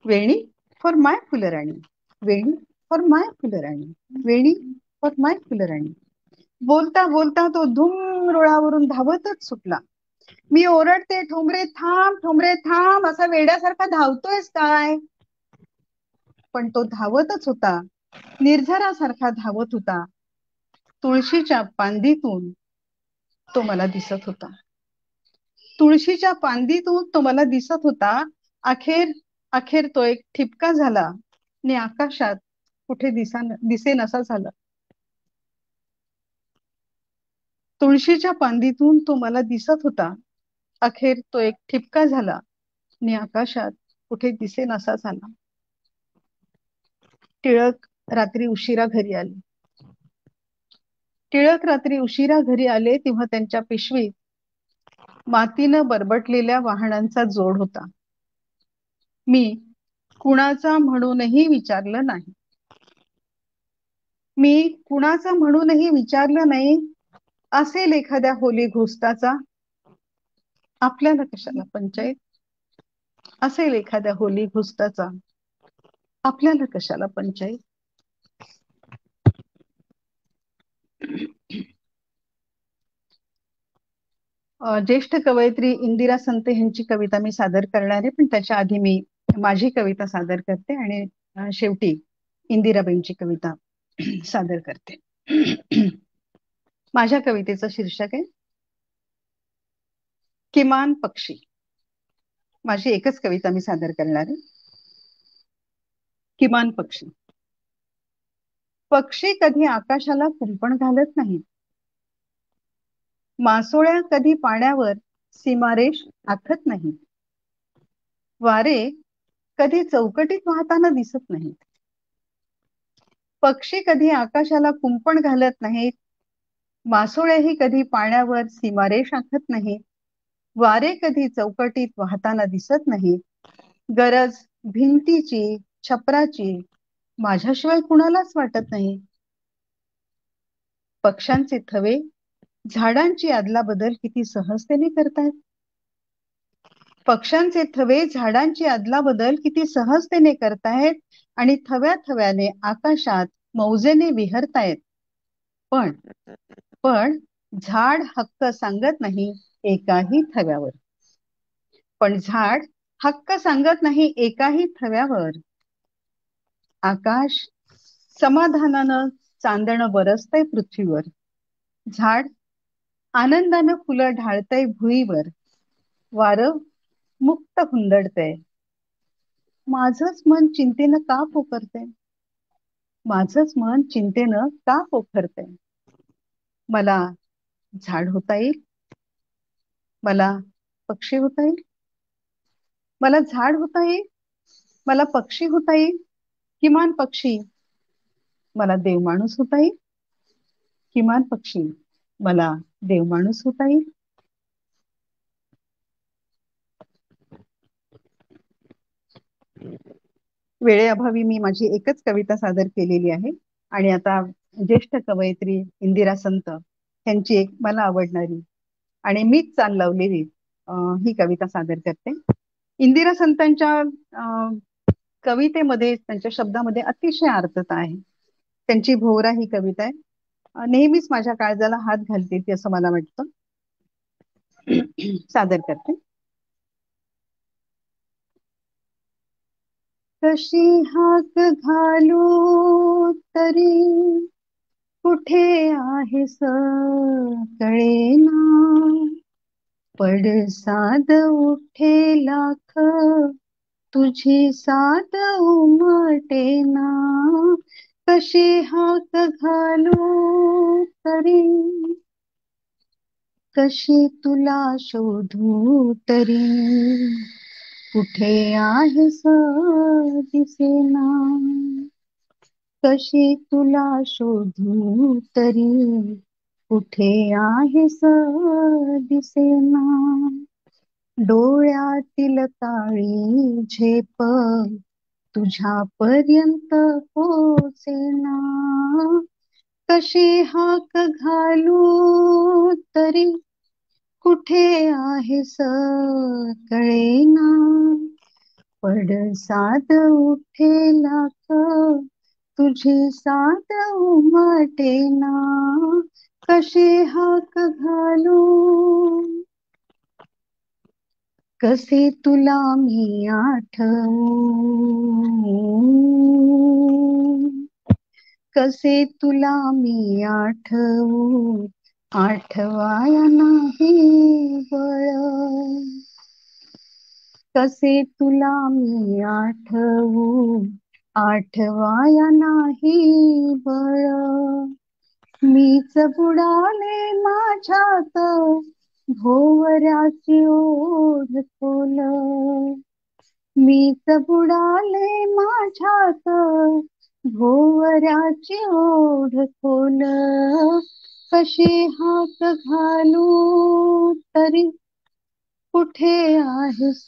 वेणी फॉर माय फुलराणी, वेणी फॉर माय फुलराणी, वेणी फॉर माय फुलराणी. बोलता बोलता तो धूम रुळावरून धावतच सुटला. मी ओरडते, ठोंबरे थांब, ठोंबरे थांब, असा वेड्यासारखा धावतोयस काय. पण तो धावतच होता, निर्झरासारखा धावत होता. तुळशीच्या पांदीतून तो मला दिसत होता. तुळशीच्या पांदीतून तो मला दिसत होता. अखेर तो एक ठिपका झाला आणि आकाशात कुठे दिसेनासा झाला. तुळशीच्या पांदीतून तो मला दिसत होता. अखेर तो एक ठिपका झाला आणि आकाशात कुठे दिसेनासा झाला. टिळक रात्री उशिरा घरी आले. टिळक रात्री उशिरा घरी आले तेव्हा त्यांच्या पिशवीत मातीनं बरबटलेल्या वाहनांचा जोड होता. मी कुणाचा म्हणूनही विचारलं नाही. मी कुणाचा म्हणूनही विचारलं नाही. असेल एखाद्या होली घोस्ताचा, आपल्याला कशाला पंचायत. असेल एखाद्या होली घोस्ताचा, आपल्याला कशाला पंचायत. ज्येष्ठ कवयित्री इंदिरा संत यांची कविता मी सादर करणार आहे, पण त्याच्या आधी मी माझी कविता सादर करते आणि शेवटी इंदिराबाईंची कविता सादर करते. माझ्या कवितेचं शीर्षक आहे किमान पक्षी. माझी एकच कविता मी सादर करणार आहे. किमान पक्षी. पक्षी कधी आकाशाला कुंपण घालत नाहीत. मासोळ्या कधी पाण्यावर सीमारेष आखत नाहीत. वारे कधी चौकटीत वाहताना दिसत नाहीत. पक्षी कधी आकाशाला कुंपण घालत नाहीत. मासोळ्याही कधी पाण्यावर सीमारेष आखत नाहीत. वारे कधी चौकटीत वाहताना दिसत नाहीत. गरज भिंतीची, छपराची माझ्याशिवाय कुणालाच वाटत नाही. पक्ष्यांचे थवे झाडांची अदलाबदल किती सहजतेने करतायत. पक्ष्यांचे थवे झाडांची अदलाबदल किती सहजतेने करतायत आणि थव्या थव्याने आकाशात मौजेने विहरतायत. पण झाड हक्क सांगत नाही एकाही थव्यावर. पण झाड हक्क सांगत नाही एकाही थव्यावर. आकाश समाधानानं चांदणं बरसतंय पृथ्वीवर. झाड आनंदानं फुलं ढाळतंय भुईवर. वारं मुक्त हुंदडतंय. माझंच मन चिंतेनं का पोखरतंय. माझंच मन चिंतेनं का पोखरतंय. मला झाड होता येईल. मला पक्षी होता येईल. मला झाड होता येईल. मला पक्षी होता येईल. किमान पक्षी मला देवमाणूस होता येईल. किमान पक्षी मला देवमाणूस होता येईल. वेळेअभावी मी माझी एकच कविता सादर केलेली आहे आणि आता ज्येष्ठ कवयित्री इंदिरा संत यांची एक मला आवडणारी आणि मीच चाल लावलेली ही कविता सादर करते. इंदिरा संतांच्या कवितेमध्ये, त्यांच्या शब्दामध्ये अतिशय अर्थता आहे. त्यांची भोवरा ही कविता आहे. नेहमीच माझ्या काळजाला हात घालते ती असं मला वाटतं. सादर करते. कशी हाक घालू तरी कुठे आहेस कळेना. पडसाद उठे लाख तुझी साद उमटेना. कशी हाक घालू तरी कशी तुला शोधू तरी कुठे आहेस दिसेना. कशी तुला शोधू तरी कुठे आहेस दिसेना. डोळ्यातील काळी झेप तुझ्यापर्यंत पोचेना. कशी हाक घालू तरी कुठे आहेस कळेना. पडसाद उठे लाख तुझी साद उमटेना. कशी हाक घालू. कसे तुला मी आठवू. कसे तुला मी आठवू. आठवाया नाही बळ. कसे तुला मी आठवू. आठवाया नाही बळ. मीच बुडाले माझ्यात भोवऱ्याची ओढ खोल. मीच बुडाले माझ्यात भोवऱ्याची ओढ खोल. कशी हाक घालू तरी कुठे आहेस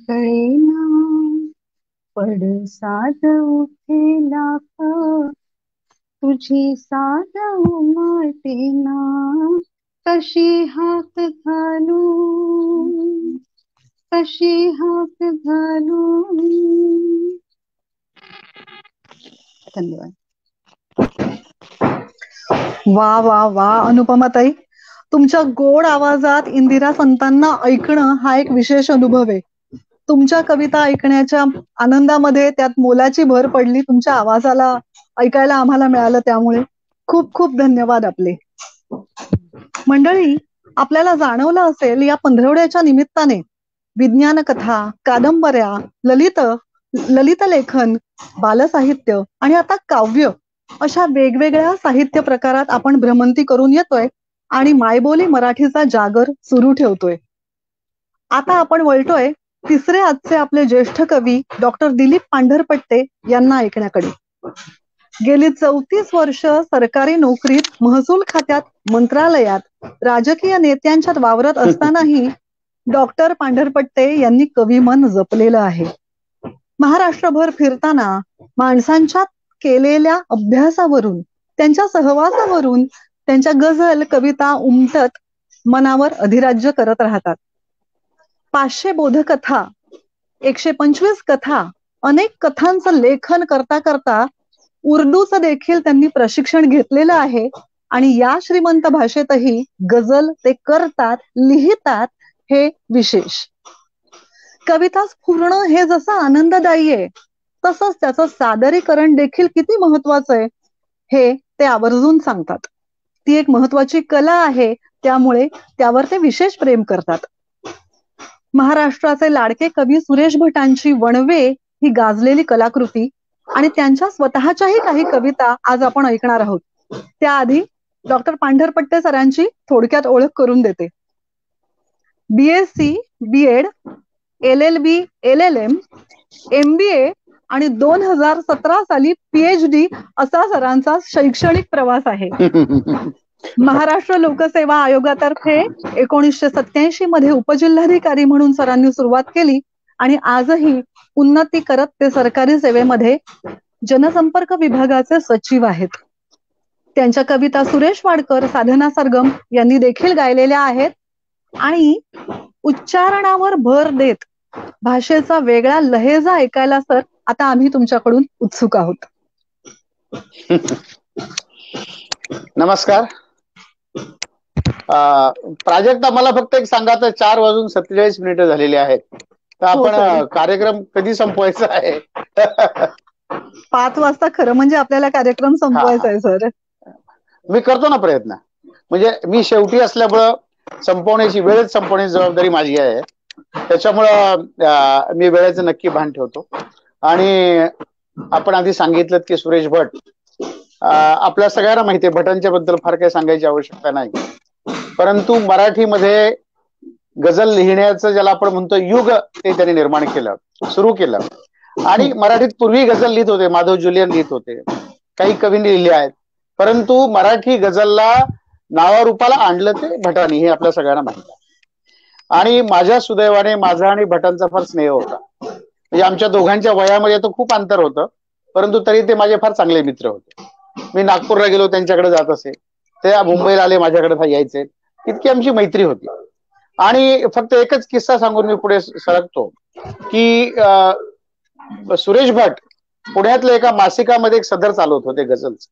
कळेना. पडसाद उठे लाख तुझी साद उमटेना. कशी हाक घालू. कशी हाक घालू. धन्यवाद. वा वा वा अनुपमाताई, तुमच्या गोड आवाजात इंदिरा संतांना ऐकणं हा एक विशेष अनुभव आहे. तुमच्या कविता ऐकण्याच्या आनंदामध्ये त्यात मोलाची भर पडली. तुमच्या आवाजाला ऐकायला आम्हाला मिळालं, त्यामुळे खूप खूप धन्यवाद आपले. मंडळी, आपल्याला जाणवलं असेल या पंधरवड्याच्या निमित्ताने विज्ञान कथा, कादंबऱ्या, ललित लेखन, बालसाहित्य आणि आता काव्य अशा वेगवेगळ्या साहित्य प्रकारात आपण भ्रमंती करून येतोय आणि मायबोली मराठीचा जागर सुरू ठेवतोय. आता आपण वळतोय तिसरे आजचे आपले ज्येष्ठ कवी डॉक्टर दिलीप पांढरपट्टे यांना ऐकण्याकडे. गेली 34 वर्ष सरकारी नोकरीत, महसूल खात्यात, मंत्रालयात, राजकीय नेत्यांच्यात वावरत असतानाही डॉक्टर पांढरपट्टे यांनी कविमन जपलेलं आहे. महाराष्ट्रभर फिरताना माणसांच्या केलेल्या अभ्यासावरून, त्यांच्या सहवासावरून त्यांच्या गझल कविता उमटत मनावर अधिराज्य करत राहतात. 500 बोधकथा, 125 कथा, अनेक कथांचं लेखन करता करता उर्दूचं देखील त्यांनी प्रशिक्षण घेतलेलं आहे आणि या श्रीमंत भाषेतही गझल ते करतात, लिहितात, हे विशेष. कविता स्फुरणं हे जसं आनंददायी आहे तसंच त्याचं सादरीकरण देखील किती महत्वाचं आहे हे ते आवर्जून सांगतात. ती एक महत्वाची कला आहे, त्यामुळे त्यावर ते विशेष प्रेम करतात. महाराष्ट्राचे लाडके कवी सुरेश भटांची वणवे ही गाजलेली कलाकृती आणि त्यांच्या स्वतःच्याही काही कविता आज आपण ऐकणार आहोत. त्याआधी डॉक्टर पांढरपट्टे सरांची थोडक्यात ओळख करून देते. BSc, BEd, LLB, LLM, MBA आणि 2017 साली PhD असा सरांचा शैक्षणिक प्रवास आहे. महाराष्ट्र लोकसेवा आयोगातर्फे 1987 मध्ये उपजिल्हाधिकारी म्हणून सरांनी सुरुवात केली आणि आजही उन्नती करत ते सरकारी सेवेमध्ये जनसंपर्क विभागाचे सचिव आहेत. त्यांच्या कविता सुरेश वाडकर, साधना सरगम यांनी देखील गायलेल्या आहेत आणि उच्चारणावर भर देत भाषेचा वेगळा लहेजा ऐकायला सर आता आम्ही तुमच्याकडून उत्सुक आहोत. नमस्कार. प्राजक्ता, मला फक्त एक सांगा, तर 4:47 झालेले आहेत, तर आपण कार्यक्रम कधी संपवायचा आहे? 5 वाजता खरं म्हणजे आपल्याला कार्यक्रम संपवायचा आहे सर. मी करतो ना प्रयत्न. म्हणजे मी शेवटी असल्यामुळं वेळेत संपवण्याची जबाबदारी माझी आहे, त्याच्यामुळं मी वेळेचं नक्की भान ठेवतो. आणि आपण आधी सांगितलं की सुरेश भट, आपल्या सगळ्यांना माहिती आहे, भटांच्या बद्दल फार काही सांगायची आवश्यकता नाही, परंतु मराठीमध्ये गझल लिहिण्याचं ज्याला आपण म्हणतो युग, ते त्यांनी निर्माण केलं, सुरू केलं. आणि मराठीत पूर्वी गझल लिहित होते, माधव जुलियन लिहित होते, काही कवींनी लिहिले आहेत, परंतु मराठी गझलला नावारूपाला आणलं ते भटांनी, हे आपल्या सगळ्यांना माहिती आहे. आणि माझ्या सुदैवाने माझा आणि भटांचा फार स्नेह होता. म्हणजे आमच्या दोघांच्या वयामध्ये तर खूप अंतर होतं, परंतु तरी ते माझे फार चांगले मित्र होते. मी नागपूरला गेलो त्यांच्याकडे जात असे, ते मुंबईला आले माझ्याकडे यायचे, इतकी आमची मैत्री होती. आणि फक्त एकच किस्सा सांगून मी पुढे सरकतो की सुरेश भट पुण्यातल्या एका मासिकामध्ये एक सदर चालवत होते गझलच,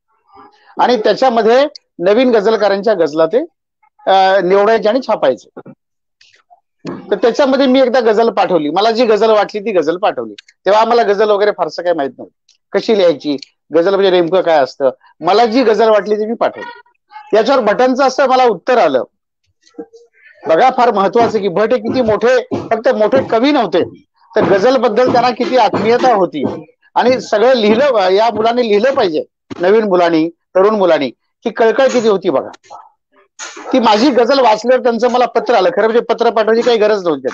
आणि त्याच्यामध्ये नवीन गझलकारांच्या गझला ते निवडायचे आणि छापायचे. तर त्याच्यामध्ये मी एकदा गझल पाठवली, मला जी गझल वाटली ती गझल पाठवली. तेव्हा आम्हाला गझल वगैरे फारसं काही माहित नव्हतं, कशी लिहायची गझल म्हणजे नेमकं काय असतं. मला जी गझल वाटली ती मी पाठवली. याच्यावर भटांचं असं मला उत्तर आलं. बघा, फार महत्वाचं की भट हे किती मोठे, फक्त मोठे कवी नव्हते, तर गझल बद्दल त्यांना किती आत्मीयता होती. आणि सगळं लिहिलं, या मुलांनी लिहिलं पाहिजे, नवीन मुलांनी, तरुण मुलांनी, की कळकळ किती होती बघा. ती माझी गझल वाचल्यावर त्यांचं मला पत्र आलं. खरं म्हणजे पत्र पाठवायची काही गरज नव्हती,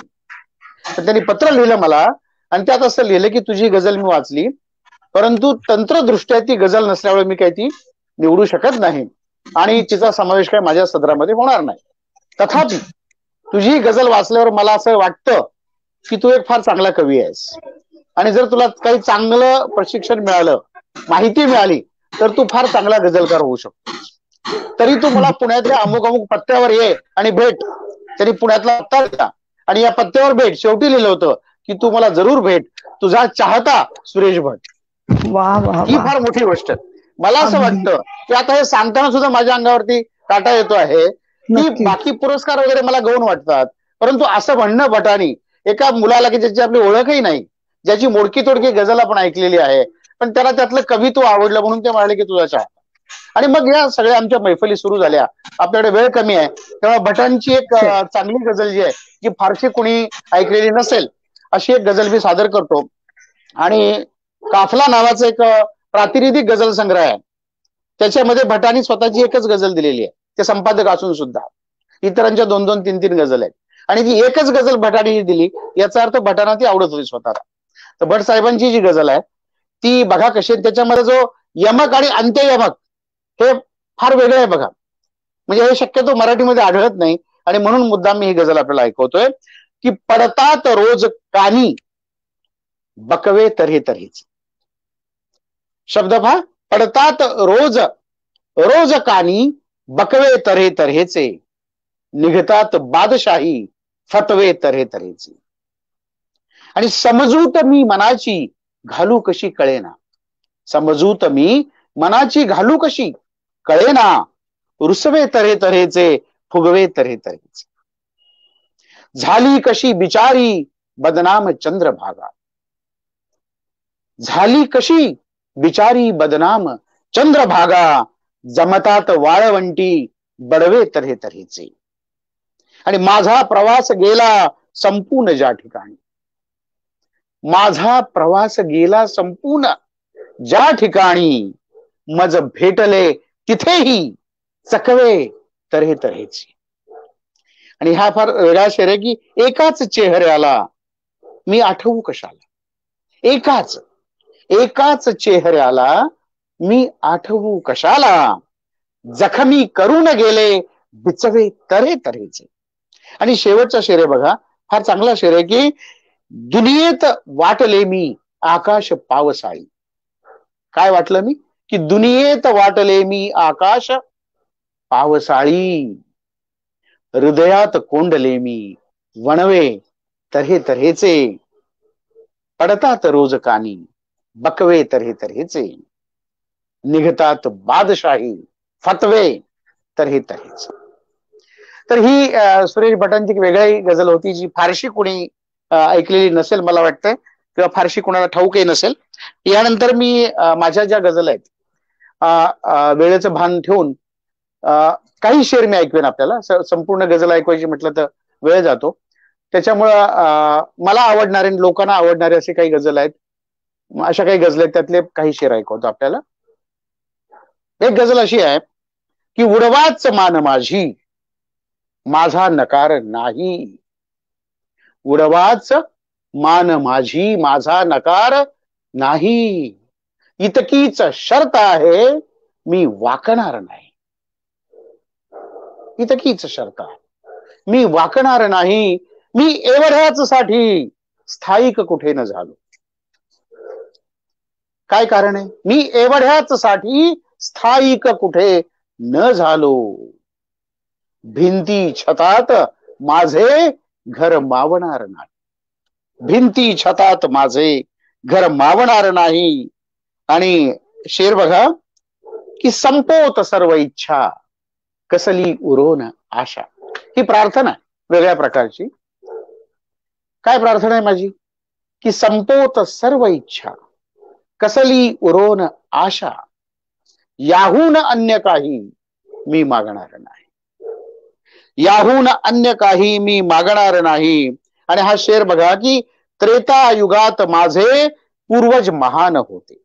पण त्यांनी पत्र लिहिलं मला, आणि त्यात असं लिहिलं की तुझी गझल मी वाचली, परंतु तंत्रदृष्ट्या ती गझल नसल्यामुळे मी काही ती निवडू शकत नाही आणि तिचा समावेश काही माझ्या सदरामध्ये होणार नाही. तथापि तुझी गझल वाचल्यावर मला असं वाटतं की तू एक फार चांगला कवी आहेस, आणि जर तुला काही चांगलं प्रशिक्षण मिळालं, माहिती मिळाली, तर तू फार चांगला गझलकार होऊ शकतो. तरी तू मला पुण्यातल्या अमुक अमुक पत्त्यावर ये आणि भेट. त्यांनी पुण्यातला पत्ता दिला आणि या पत्त्यावर भेट. शेवटी लिहिलं होतं की तू मला जरूर भेट, तुझा चाहता सुरेश भट. ही फार मोठी गोष्ट. मला असं वाटतं की आता हे सांगताना सुद्धा माझ्या अंगावरती काटा येतो आहे की बाकी पुरस्कार वगैरे मला गौण वाटतात, परंतु असं म्हणणं भटानी एका मुलाला की ज्याची आपली ओळखही नाही, ज्याची मोडकी तोडकी गझल आपण ऐकलेली आहे, पण त्याला त्यातलं कवित्व आवडलं म्हणून ते म्हणाले की तुझा चाहता. आणि मग या सगळ्या आमच्या मैफली सुरू झाल्या. आपल्याकडे वेळ कमी आहे, तेव्हा भटांची एक चांगली गझल जी आहे, जी फारशी कोणी ऐकलेली नसेल, अशी एक गझल मी सादर करतो. आणि काफला नावाचा एक प्रातिनिधिक गझल संग्रह आहे, त्याच्यामध्ये भटांनी स्वतःची एकच गझल दिलेली आहे, ते संपादक असून सुद्धा. इतरांच्या 2-2, 3-3 गझल आहेत, आणि ती एकच गझल भटांनी दिली, याचा अर्थ भटांना ती आवडत होती स्वतःला. तर भट साहेबांची जी गझल आहे ती बघा कशी, त्याच्यामध्ये जो यमक आणि अंत्ययमक हे फार वेगळं आहे बघा. म्हणजे हे शक्यतो मराठीमध्ये आढळत नाही, आणि म्हणून मुद्दाम मी ही गझल आपल्याला ऐकवतोय की पडतात रोज कानी बकवे तऱ्हे तऱ्हेचे. शब्द पहा, पडतात रोज रोज कानी बकवे तऱ्हे तऱ्हेचे, निघतात बादशाही फतवे तऱ्हे तऱ्हेचे. आणि समजूत मी मनाची घालू कशी कळेना, समजूत मी मनाची घालू कशी कळेना, रुसवे तऱ्हे तऱ्हेचे फुगवे तऱ्हे तऱ्हेचे. झाली कशी बिचारी बदनाम चंद्रभागा, झाली कशी बिचारी बदनाम चंद्रभागा, जमतात वाळवंटी बडवे तऱ्हे तऱ्हेचे. आणि माझा प्रवास गेला संपूर्ण ज्या ठिकाणी, माझा प्रवास गेला संपूर्ण ज्या ठिकाणी, मज भेटले तिथेही चकवे तऱ्हे तऱ्हेचे. आणि हा फार वेगळा शेर आहे की एकाच चेहऱ्याला मी आठवू कशाला, एकाच चेहऱ्याला मी आठवू कशाला, जखमी करून गेले बिचवे तऱ्हे तऱ्हेचे. आणि शेवटचा शेर आहे बघा, फार चांगला शेर आहे की दुनियेत वाटले मी आकाश पावसाळी. काय वाटलं मी? की दुनियेत वाटले मी आकाश पावसाळी, हृदयात कोंडले मी वणवे तऱ्हे तऱ्हेचे, पडतात रोज कानी बकवे तऱ्हे तऱ्हेचे, निघतात बादशाही फतवे तऱ्हे तऱ्हेचे. तर ही सुरेश भटांची वेगळी गझल होती, जी फारशी कोणी ऐकलेली नसेल मला वाटतंय, किंवा फारशी कोणाला ठाऊकही नसेल. यानंतर मी माझ्या ज्या गझल आहेत वेळेचं भान ठेवून काही शेर मी ऐकवेन. आपल्याला संपूर्ण गझल ऐकवायची म्हटलं तर वेळ जातो, त्याच्यामुळं मला आवडणारे लोकांना आवडणारे असे काही गझल आहेत, अशा काही गझल आहेत, त्यातले काही शेर ऐकवतो आपल्याला. एक गझल अशी आहे की उडवाच मान माझी माझा नकार नाही, उडवाच मान माझी माझा नकार नाही, इतकीच शर्त आहे मी वाकणार नाही, इतकीच शर्त आहे मी वाकणार नाही, मी एवढ्याच साठी स्थायिक कुठे न झालो. काय कारण आहे? मी एवढ्याच साठी स्थायिक कुठे न झालो, भिंती छतात माझे घर मावणार नाही, भिंती छतात माझे घर मावणार नाही. आणि शेर बघा की संपोत सर्व इच्छा कसली उरोन आशा. ही प्रार्थना वेगळ्या प्रकारची. काय प्रार्थना आहे माझी? की संपोत सर्व इच्छा कसली उरोन आशा, याहून अन्य काही मी मागणार नाही, याहून अन्य काही मी मागणार नाही. आणि हा शेर बघा की त्रेता युगात माझे पूर्वज महान होते.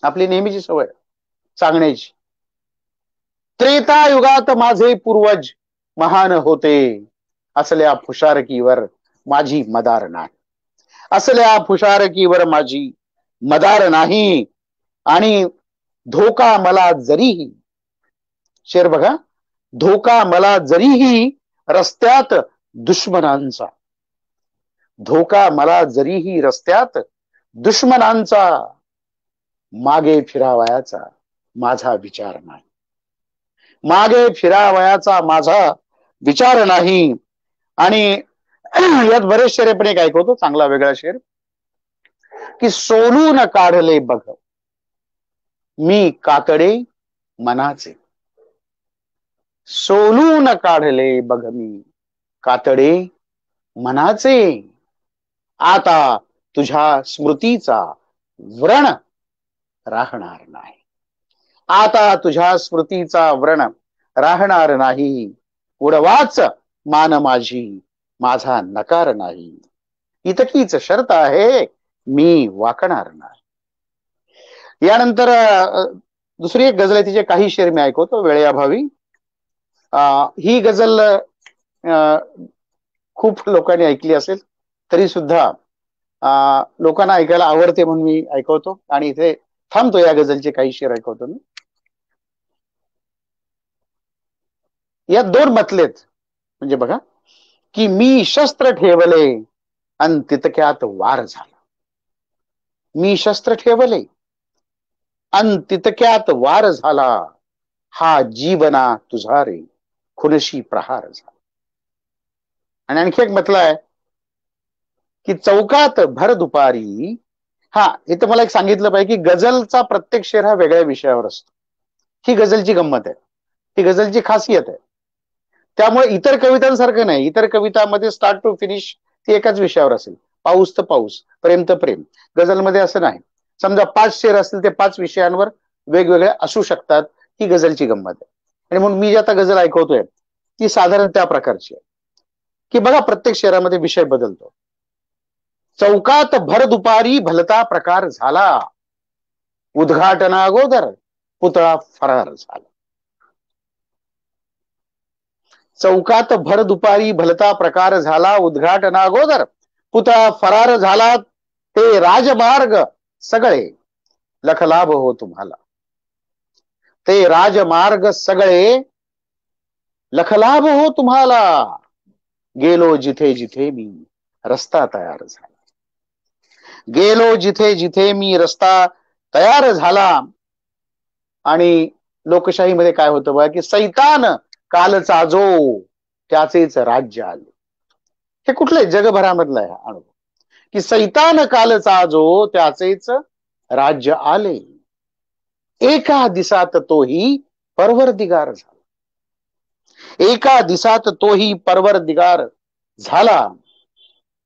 आपली नेहमीची सवय सांगण्याची, त्रेता युगात माझे पूर्वज महान होते, असल्या फुशारकीवर माझी मदार नाही, असल्या फुशारकीवर माझी मदार नाही. आणि धोका मला जरीही, शेर बघा, धोका मला जरीही रस्त्यात दुश्मनांचा, धोका मला जरीही रस्त्यात दुश्मनांचा, मागे फिरावयाचा माझा विचार नाही, मागे फिरावयाचा माझा विचार नाही. आणि यात बरेच शेर पण एक ऐकवतो, चांगला वेगळा शेर की सोलून काढले बघ मी कातडे मनाचे, सोलून काढले बघ मी कातडे मनाचे, आता तुझ्या स्मृतीचा व्रण राहणार नाही, आता तुझ्या स्मृतीचा व्रण राहणार नाही. उडवाच मान माझी, माझा नकार नाही. इतकीच शर्त आहे, मी वाकणार नाही. यानंतर दुसरी एक गजल आहे, तिचे काही शेर मी ऐकवतो वेळेअभावी. ही गजल खूप लोकांनी ऐकली असेल, तरी सुद्धा लोकांना ऐकायला आवडते म्हणून मी ऐकवतो आणि इथे थांबतो. या गझलचे काही शेर ऐकवतो मी. यात दोन मतलेत. म्हणजे बघा की मी शस्त्र ठेवले अन तितक्यात वार झाला. मी शस्त्र ठेवले अन तितक्यात वार झाला. हा जीवना तुझा रे खुनशी प्रहार झाला. आणि आणखी एक म्हटलं आहे की चौकात भर दुपारी. इथं मला एक सांगितलं पाहिजे की गझलचा प्रत्येक शेर हा वेगळ्या विषयावर असतो. ही गझलची गंमत आहे, ही गझलची खासियत आहे. त्यामुळे इतर कवितांसारखं नाही. इतर कवितामध्ये स्टार्ट टू फिनिश ती एकाच विषयावर असेल. पाऊस तर पाऊस, प्रेम तर प्रेम. गझलमध्ये असं नाही. समजा 5 शेर असतील, ते 5 विषयांवर वेगवेगळे असू शकतात. ही गझलची गंमत आहे. आणि म्हणून मी जे आता गझल ऐकवतोय ती साधारण त्या प्रकारची आहे की बघा प्रत्येक शेरामध्ये विषय बदलतो. चौकात भर दुपारी भलता प्रकार झाला. उद्घाटना अगोदर पुतळा फरार झाला. चौकात भर दुपारी भलता प्रकार झाला. उद्घाटना अगोदर पुतळा फरार झाला. ते राजमार्ग सगळे लखलाभ हो तुम्हाला. ते राजमार्ग सगळे लखलाभ हो तुम्हाला. गेलो जिथे जिथे मी रस्ता तयार झाला. गेलो जिथे जिथे मी रस्ता तयार झाला. आणि लोकशाहीमध्ये काय होतं बघा की सैतान कालचा जो त्याचेच राज्य आले. हे कुठलंय जगभरामधलं आहे अनुभव की सैतान कालचा जो त्याचेच राज्य आले. एका दिसात तोही परवरदिगार झाला. एका दिसात तोही परवरदिगार झाला.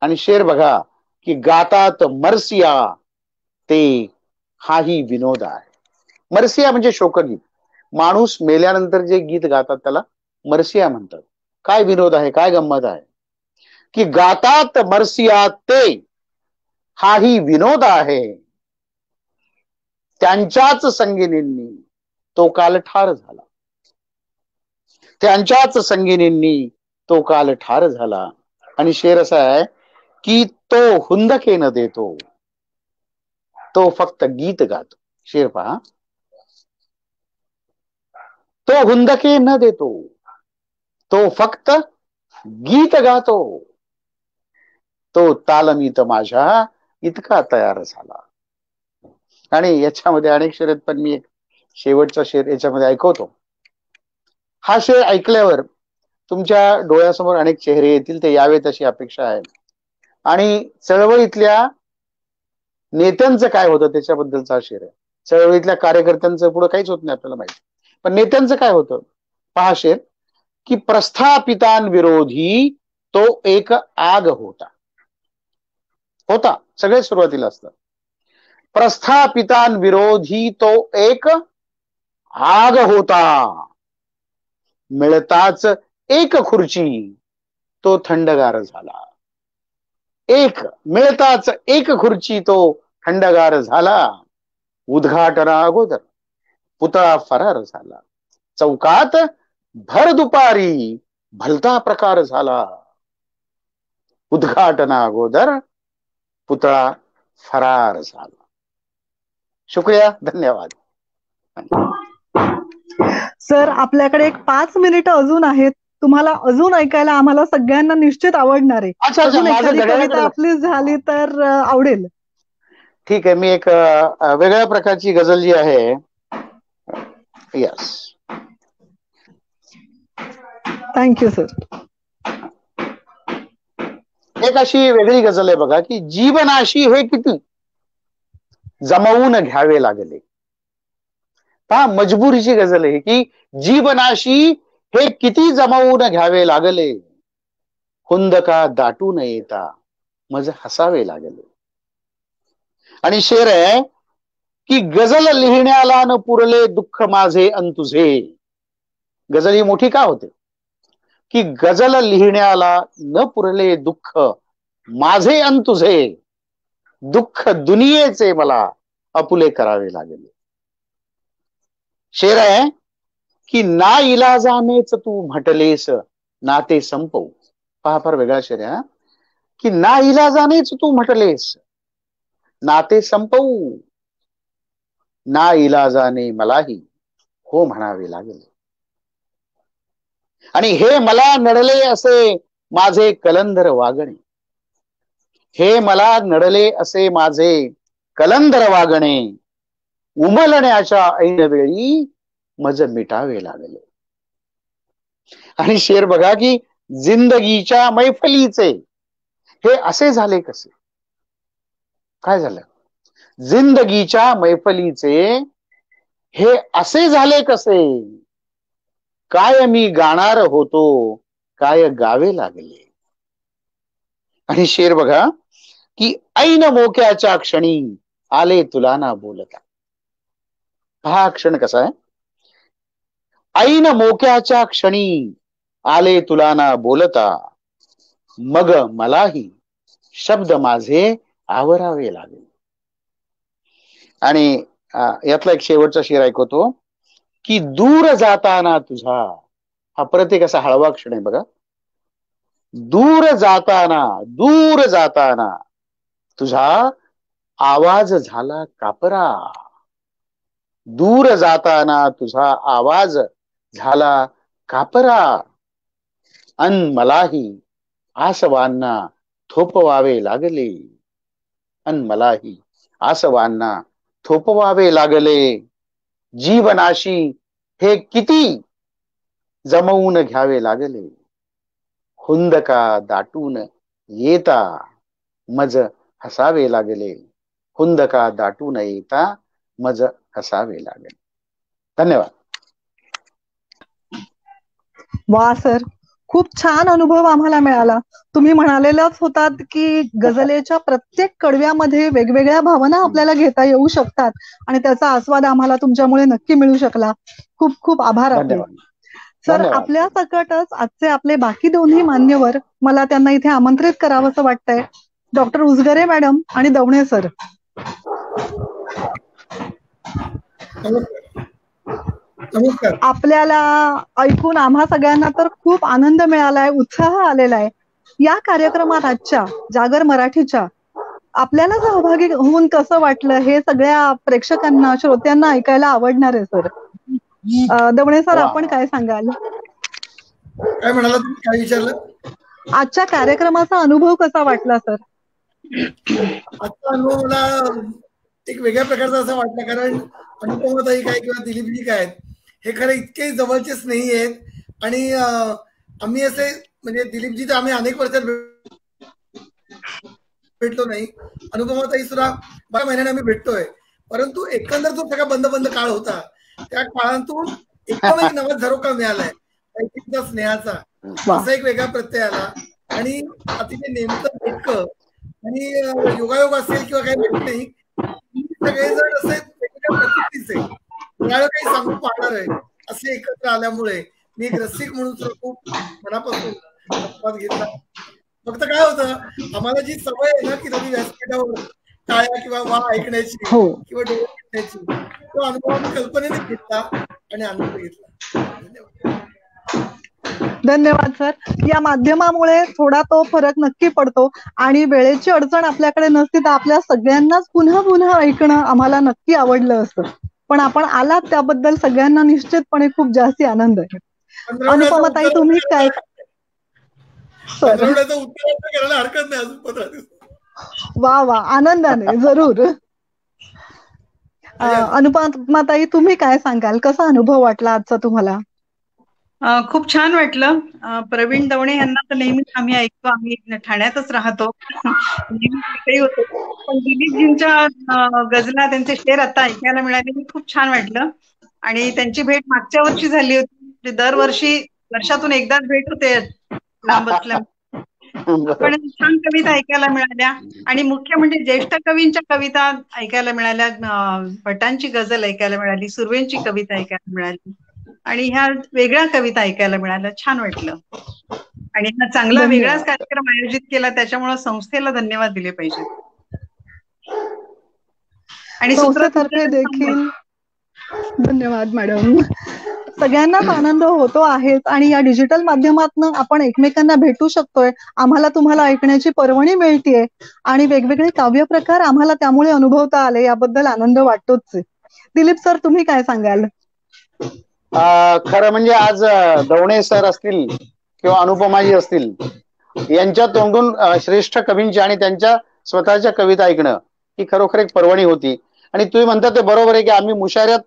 आणि शेर बघा की गातात मर्सिया ते हाही विनोद आहे. मर्सिया म्हणजे शोकगीत. माणूस मेल्यानंतर जे गीत गातात त्याला मर्सिया म्हणतात. काय विनोद आहे, काय गंमत आहे की गातात मर्सिया ते हाही विनोद आहे. त्यांच्याच संगिनींनी तो काल ठार झाला. त्यांच्याच संगिनींनी तो काल ठार झाला. आणि शेर असा आहे की तो हुंदके न देतो, तो फक्त गीत गातो. शेर पहा, तो हुंदके न देतो, तो फक्त गीत गातो. तो तालमीत माझ्या इतका तयार झाला. आणि याच्यामध्ये अनेक शेर आहेत, पण मी एक शेवटचा शेर याच्यामध्ये ऐकवतो. हा शेर ऐकल्यावर तुमच्या डोळ्यासमोर अनेक चेहरे येतील, ते यावेत अशी अपेक्षा आहे. आणि चळवळीतल्या नेत्यांचं काय होतं त्याच्याबद्दलचा शेर आहे. चळवळीतल्या कार्यकर्त्यांचं पुढे काहीच होत नाही आपल्याला माहिती, पण नेत्यांचं काय होतं पहा शेर की प्रस्थापितांविरोधी तो एक आग होता. होता सगळे सुरुवातीला असतात. प्रस्थापितांविरोधी तो एक आग होता. मिळताच एक खुर्ची तो थंडगार झाला. मिळताच एक खुर्ची तो थंडगार झाला. उद्घाटना अगोदर पुतळा फरार झाला. चौकात भर दुपारी भलता प्रकार झाला. उद्घाटना अगोदर पुतळा फरार झाला. शुक्रिया, धन्यवाद. सर, आपल्याकडे एक 5 मिनिटं अजून आहेत. तुम्हाला अजून ऐकायला आम्हाला सगळ्यांना निश्चित आवडणार आहे. अजून एखादी कविता आपली झाली तर आवडेल. ठीक आहे, मी एक वेगळ्या प्रकारची गझल जी आहे. Yes, thank you sir. एक अशी वेगळी गझल आहे बघा की जीवनाशी हे किती जमवून घ्यावे लागले. पहा, मजबुरीची गझल आहे की जीवनाशी हे किती जमवून घ्यावे लागले. हुंदका दाटून येता मज हसावे लागले. आणि शेर आहे की गझल लिहिण्याला न पुरले दुःख माझे अन तुझे. गझल ही मोठी का होते की गझल लिहिण्याला न पुरले दुःख माझे अन तुझे. दुःख दुनियेचे मला अपुले करावे लागले. शेर आहे की ना इलाजानेच तू म्हटलेस नाते संपवू. पहा फार वेगळा शेर आहे की ना इलाजानेच तू म्हटलेस नाते संपवू. ना इलाजाने मलाही हो म्हणावे लागले. आणि हे मला नडले असे माझे कलंदर वागणे. हे मला नडले असे माझे कलंदर वागणे. उमलण्याच्या ऐन वेळी मज मिटावे लागले. आणि शेर बघा की जिंदगीच्या मैफलीचे हे असे झाले कसे. काय झालं. जिंदगीच्या मैफलीचे हे असे झाले कसे. काय मी गाणार होतो काय गावे लागले. आणि शेर बघा की ऐन मोक्याच्या क्षणी आले तुला ना बोलता. हा क्षण कसा आहे. ऐन मोक्याच्या क्षणी आले तुला ना बोलता. मग मलाही शब्द माझे आवरावे लागले. आणि यातला एक शेवटचा शेर ऐकवतो की दूर जाताना तुझा. हा परत एक असा हळवा क्षण आहे बघा. दूर जाताना तुझा आवाज झाला कापरा. दूर जाताना तुझा आवाज झाला कापरा. अन मलाही आसवांना थोपवावे लागले. अन मलाही आसवांना थोपवावे लागले. जीवनाशी हे किती जमवून घ्यावे लागले. हुंदका दाटून येता मज हसावे लागले. हुंदका दाटून येता मज हसावे लागले. धन्यवाद. वा सर, खूप छान अनुभव आम्हाला मिळाला. तुम्ही म्हणालेलाच होतात की गझलेच्या प्रत्येक कडव्यामध्ये वेगवेगळ्या भावना आपल्याला घेता येऊ शकतात आणि त्याचा आस्वाद आम्हाला तुमच्यामुळे नक्की मिळू शकला. खूप खूप आभार आपले. सर, आपल्या सकटच आजचे आपले बाकी दोन्ही मान्यवर, मला त्यांना इथे आमंत्रित करावंसं वाटतंय. डॉक्टर उजगरे मॅडम आणि दवणे सर. आपल्याला ऐकून आम्हा सगळ्यांना तर खूप आनंद मिळालाय, उत्साह आलेला आहे. या कार्यक्रमात आजच्या जागर मराठीच्या आपल्याला सहभागी होऊन कसं वाटलं हे सगळ्या प्रेक्षकांना, श्रोत्यांना ऐकायला आवडणार आहे सर. दवणे सर, आपण काय सांगाल. काय म्हणाला तुम्ही, काय विचारलं. आजच्या कार्यक्रमाचा अनुभव कसा वाटला सर. आजचा अनुभव मला एक वेगळ्या प्रकारचा असा वाटला, कारण अनुपमाताई काय किंवा दिलीपजी काय हे खरं इतके जवळचे स्नेही आहेत. आणि आम्ही असे म्हणजे दिलीपजी तर आम्ही अनेक वर्षात भेटलो नाही. अनुपमाताई सुद्धा 12 महिन्याने आम्ही भेटतोय. परंतु एकंदर जो सगळा बंद काळ होता त्या काळातून एकदम एक नवा झरोका मिळालाय स्नेहाचा. असा एक वेगळा प्रत्यय आला आणि अतिशय नेमकं नेटकं आणि योगायोग असेल किंवा काही माहिती नाही, सगळेजण असे वेगवेगळ्या प्रकृतीचे कोणाला काही सांगू पाहणार आहे असे एकत्र आल्यामुळे मी एक रसिक म्हणून सुद्धा खूप मनापासून आस्वाद घेतला. फक्त काय होतं, आम्हाला जी सवय आहे ना की तुम्ही व्यासपीठावर टाळ्या किंवा वा ऐकण्याची किंवा डोळे घेण्याची, तो अनुभव आम्ही कल्पनेने घेतला आणि आनंद घेतला. धन्यवाद सर. या माध्यमामुळे थोडा तो फरक नक्की पडतो आणि वेळेची अडचण आपल्याकडे नसती तर आपल्या सगळ्यांनाच पुन्हा पुन्हा ऐकणं आम्हाला नक्की आवडलं असतं. पण आपण आलात त्याबद्दल सगळ्यांना निश्चितपणे खूप जास्ती आनंद आहे. अनुपमाताई, तुम्ही काय. करायला हरकत नाही अजून 15 दिवस. वा वा, आनंदाने जरूर. अनुपमाताई, तुम्ही काय सांगाल, कसा अनुभव वाटला आजचा तुम्हाला. खूप छान वाटलं. प्रवीण दवणे यांना तर नेहमीच आम्ही ऐकतो, आम्ही ठाण्यातच राहतो, नेहमी होतो. पण दिलीपजींच्या गझला, त्यांचे शेर आता ऐकायला मिळाले, खूप छान वाटलं. आणि त्यांची भेट मागच्या वर्षी झाली होती. दरवर्षी वर्षातून एकदाच भेट होते लांब असल्यामुळे. आपण छान कविता ऐकायला मिळाल्या आणि मुख्य म्हणजे ज्येष्ठ कवींच्या कविता ऐकायला मिळाल्या, भटांची गझल ऐकायला मिळाली, सुर्वेंची कविता ऐकायला मिळाली आणि ह्या वेगळ्या कविता ऐकायला मिळाल्या. छान वाटलं आणि हा चांगला वेगळाच कार्यक्रम आयोजित केला, त्याच्यामुळे संस्थेला धन्यवाद दिले पाहिजेत. आणि संस्थेतर्फे देखील धन्यवाद मॅडम. सगळ्यांनाच आनंद होतो आहेच आणि या डिजिटल माध्यमातून आपण एकमेकांना भेटू शकतोय, आम्हाला तुम्हाला ऐकण्याची पर्वणी मिळतेय आणि वेगवेगळे काव्य प्रकार आम्हाला त्यामुळे अनुभवता आले, याबद्दल आनंद वाटतोच. दिलीप सर, तुम्ही काय सांगाल? खरं म्हणजे आज दवणे सर असतील किंवा अनुपमाजी असतील, यांच्या तोंडून श्रेष्ठ कवींची आणि त्यांच्या स्वतःच्या कविता ऐकणं ही खरोखर एक पर्वणी होती. आणि तुम्ही म्हणता ते बरोबर आहे की आम्ही मुशाऱ्यात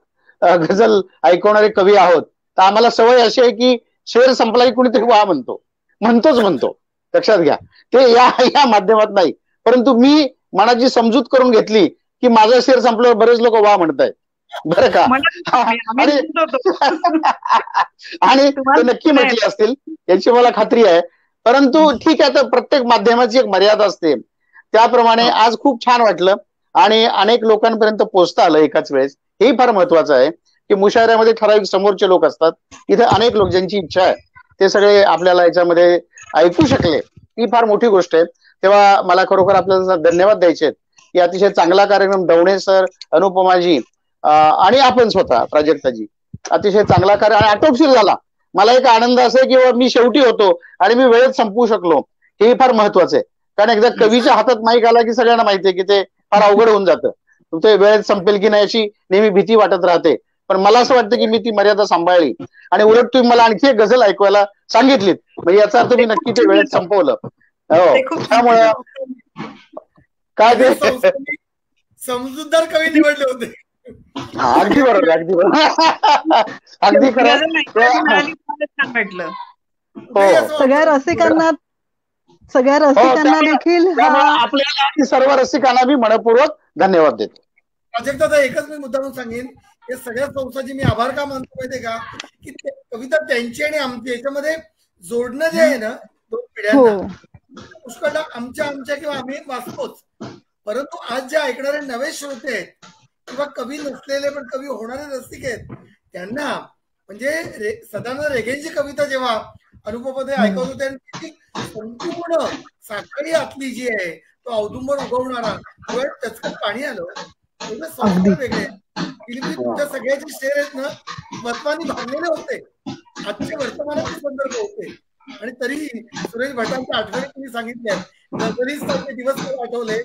गझल ऐकवणारे कवी आहोत, तर आम्हाला सवय अशी आहे की शेर संपला की कुणीतरी वा म्हणतो. लक्षात घ्या, ते या माध्यमात नाही, परंतु मी मनाची समजूत करून घेतली की माझा शेर संपल्यावर बरेच लोक वा म्हणतायत, बरं का. आणि ते नक्की म्हटले असतील याची मला खात्री आहे. परंतु ठीक आहे, तर प्रत्येक माध्यमाची एक मर्यादा असते, त्याप्रमाणे आज खूप छान वाटलं आणि अनेक लोकांपर्यंत पोहोचता आलं एकाच वेळेस. हेही फार महत्वाचं आहे की मुशायऱ्यामध्ये ठराविक समोरचे लोक असतात, इथे अनेक लोक ज्यांची इच्छा आहे ते सगळे आपल्याला याच्यामध्ये ऐकू शकले, ही फार मोठी गोष्ट आहे. तेव्हा मला खरोखर आपल्याला धन्यवाद द्यायचे आहेत की अतिशय चांगला कार्यक्रम दवणे सर, अनुपमाजी आणि आपण स्वतः प्राजक्ताजी, अतिशय चांगला कार्य आणि आटोपशीर झाला. मला एक आनंद असा आहे की मी शेवटी होतो आणि मी वेळेत संपवू शकलो, हे फार महत्वाचं आहे. कारण एकदा कवीच्या हातात माईक आला की सगळ्यांना माहितीये की ते फार अवघड होऊन जातं, ते वेळेत संपेल की नाही अशी नेहमी भीती वाटत राहते. पण मला असं वाटतं की मी ती मर्यादा सांभाळली आणि उलट तुम्ही मला आणखी एक गझल ऐकवायला सांगितलीत, म्हणजे याचा अर्थ मी नक्की ते वेळेत संपवलं. हो, त्यामुळं काय ते समजूतदार कवी निवडले होते. अगदी बरोबर, अगदी बरोबर, अगदी खरं. सगळ्या रसिकांना देखील आपल्याला सर्व रसिकांना मी मनपूर्वक धन्यवाद देतो. प्राजक्ता, एकच मी मुद्दा सांगेन, या सगळ्या संस्थांचे मी आभार का मानतो माहितीये का, की कविता त्यांची आणि आमची याच्यामध्ये जोडणं जे आहे ना दोन पिढ्यांना, पुष्कळ आमच्या किंवा आम्ही वाचतोच, परंतु आज जे ऐकणारे नवे श्रोते आहेत किंवा कवी नसलेले पण कवी होणारे रसिक आहेत, त्यांना म्हणजे सदानंद रेगेंची कविता जेव्हा अनुपमध्ये ऐकवत होते आणि संपूर्ण साखळी आतली जी आहे तो औदुंबर उगवणारा टचकन पाणी आलं, संस्कार वेगळे. तुमच्या सगळ्याचे शेर आहेत ना महत्वाने भागलेले होते, आजच्या वर्तमानाचे संदर्भ होते, आणि तरीही सुरेश भटांच्या आठवणी तुम्ही सांगितल्या, गझलीचे दिवस आठवले,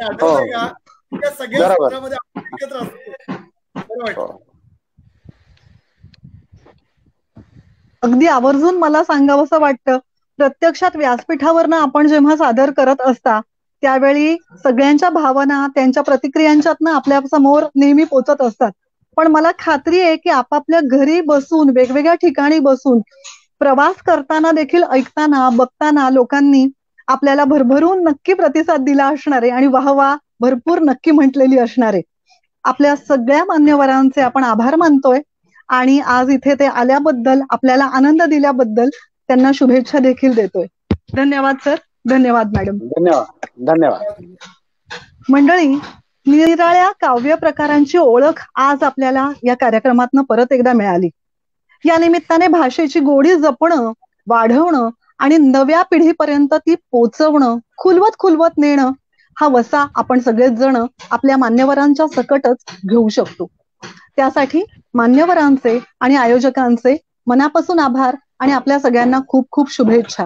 आठवतंय का त्या सगळ्या सत्रामध्ये आपण एकत्र असतो, बरं वाटतं. अगदी आवर्जून मला सांगावंसं वाटतं, प्रत्यक्षात व्यासपीठावरनं आपण जेव्हा सादर करत असता त्यावेळी सगळ्यांच्या भावना, त्यांच्या प्रतिक्रियांच्यातनं आपल्या समोर नेहमी पोचत असतात. पण मला खात्री आहे की आपापल्या घरी बसून, वेगवेगळ्या ठिकाणी बसून, प्रवास करताना देखील ऐकताना, बघताना लोकांनी आपल्याला भरभरून नक्की प्रतिसाद दिला असणार आहे आणि वाहवा भरपूर नक्की म्हटलेली असणार आहे. आपल्या सगळ्या मान्यवरांचे आपण आभार मानतोय आणि आज इथे ते आल्याबद्दल, आपल्याला आनंद दिल्याबद्दल त्यांना शुभेच्छा देखील देतोय. धन्यवाद सर, धन्यवाद मॅडम. धन्यवाद. मंडळी, निराळ्या काव्य प्रकारांची ओळख आज आपल्याला या कार्यक्रमातनं परत एकदा मिळाली. या निमित्ताने भाषेची गोडी जपणं, वाढवणं आणि नव्या पिढीपर्यंत ती पोचवणं, खुलवत नेणं, हा वसा आपण सगळेच जण आपल्या मान्यवरांच्या सकटच घेऊ शकतो. त्यासाठी मान्यवरांचे आणि आयोजकांचे मनापासून आभार आणि आपल्या सगळ्यांना खूप खूप शुभेच्छा.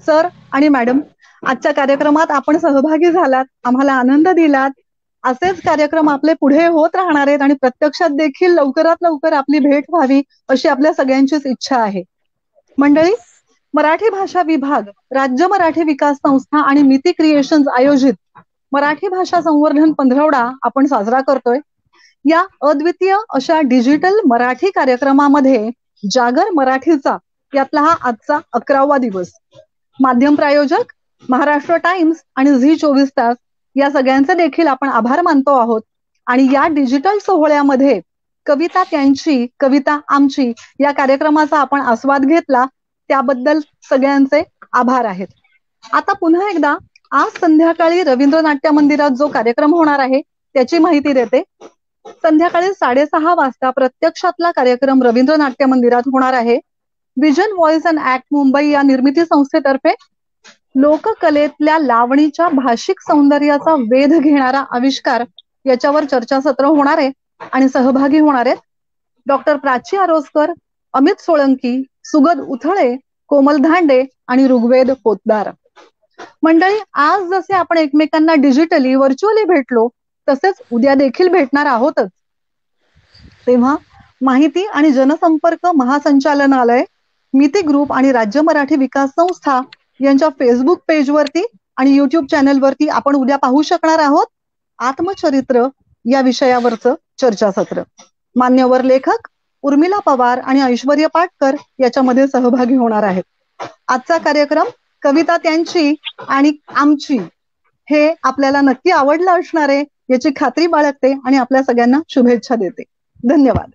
सर आणि मॅडम, आजच्या कार्यक्रमात आपण सहभागी झालात, आम्हाला आनंद दिलात. असेच कार्यक्रम आपले पुढे होत राहणार आहेत आणि प्रत्यक्षात देखील लवकरात लवकर आपली भेट व्हावी अशी आपल्या सगळ्यांचीच इच्छा आहे. मंडळी, मराठी भाषा विभाग, राज्य मराठी विकास संस्था आणि मिती क्रिएशन्स आयोजित मराठी भाषा संवर्धन पंधरवडा आपण साजरा करतोय. या अद्वितीय अशा डिजिटल मराठी कार्यक्रमामध्ये जागर मराठीचा यातला हा आजचा 11वा दिवस. माध्यम प्रायोजक महाराष्ट्र टाइम्स आणि झी 24 तास या सगळ्यांचे देखील आपण आभार मानतो आहोत. आणि या डिजिटल सोहळ्यामध्ये कविता त्यांची, कविता आमची या कार्यक्रमाचा आपण आस्वाद घेतला, त्याबद्दल सगळ्यांचे आभार आहेत. आता पुन्हा एकदा आज संध्याकाळी रवींद्र नाट्य मंदिरात जो कार्यक्रम होणार आहे त्याची माहिती देते. संध्याकाळी 6:30 वाजता प्रत्यक्षातला कार्यक्रम रवींद्र नाट्य मंदिरात होणार आहे. Vision voice and act Mumbai या निर्मिती संस्थेतर्फे लोककलेतल्या लावणीच्या भाषिक सौंदर्याचा वेध घेणारा आविष्कार याच्यावर चर्चासत्र होणार आहे आणि सहभागी होणार आहेत डॉक्टर प्राची आरोसकर, अमित सोळंकी, सुगत उथळे, कोमल धांडे आणि ऋग्वेद पोतदार. मंडळी, आज जसे आपण एकमेकांना डिजिटली व्हर्च्युअली भेटलो तसेच उद्या देखील भेटणार आहोतच. तेव्हा माहिती आणि जनसंपर्क महासंचालनालय, मिती ग्रुप आणि राज्य मराठी विकास संस्था यांच्या फेसबुक पेजवरती आणि युट्यूब चॅनलवरती आपण उद्या पाहू शकणार आहोत आत्मचरित्र या विषयावरचं चर्चासत्र. मान्यवर लेखक उर्मिला पवार आणि ऐश्वर्य पाटकर याच्यामध्ये सहभागी होणार आहेत. आजचा कार्यक्रम कविता त्यांची आणि आमची हे आपल्याला नक्की आवडलं असणार आहे याची खात्री बाळगते आणि आपल्या सगळ्यांना शुभेच्छा देते. धन्यवाद.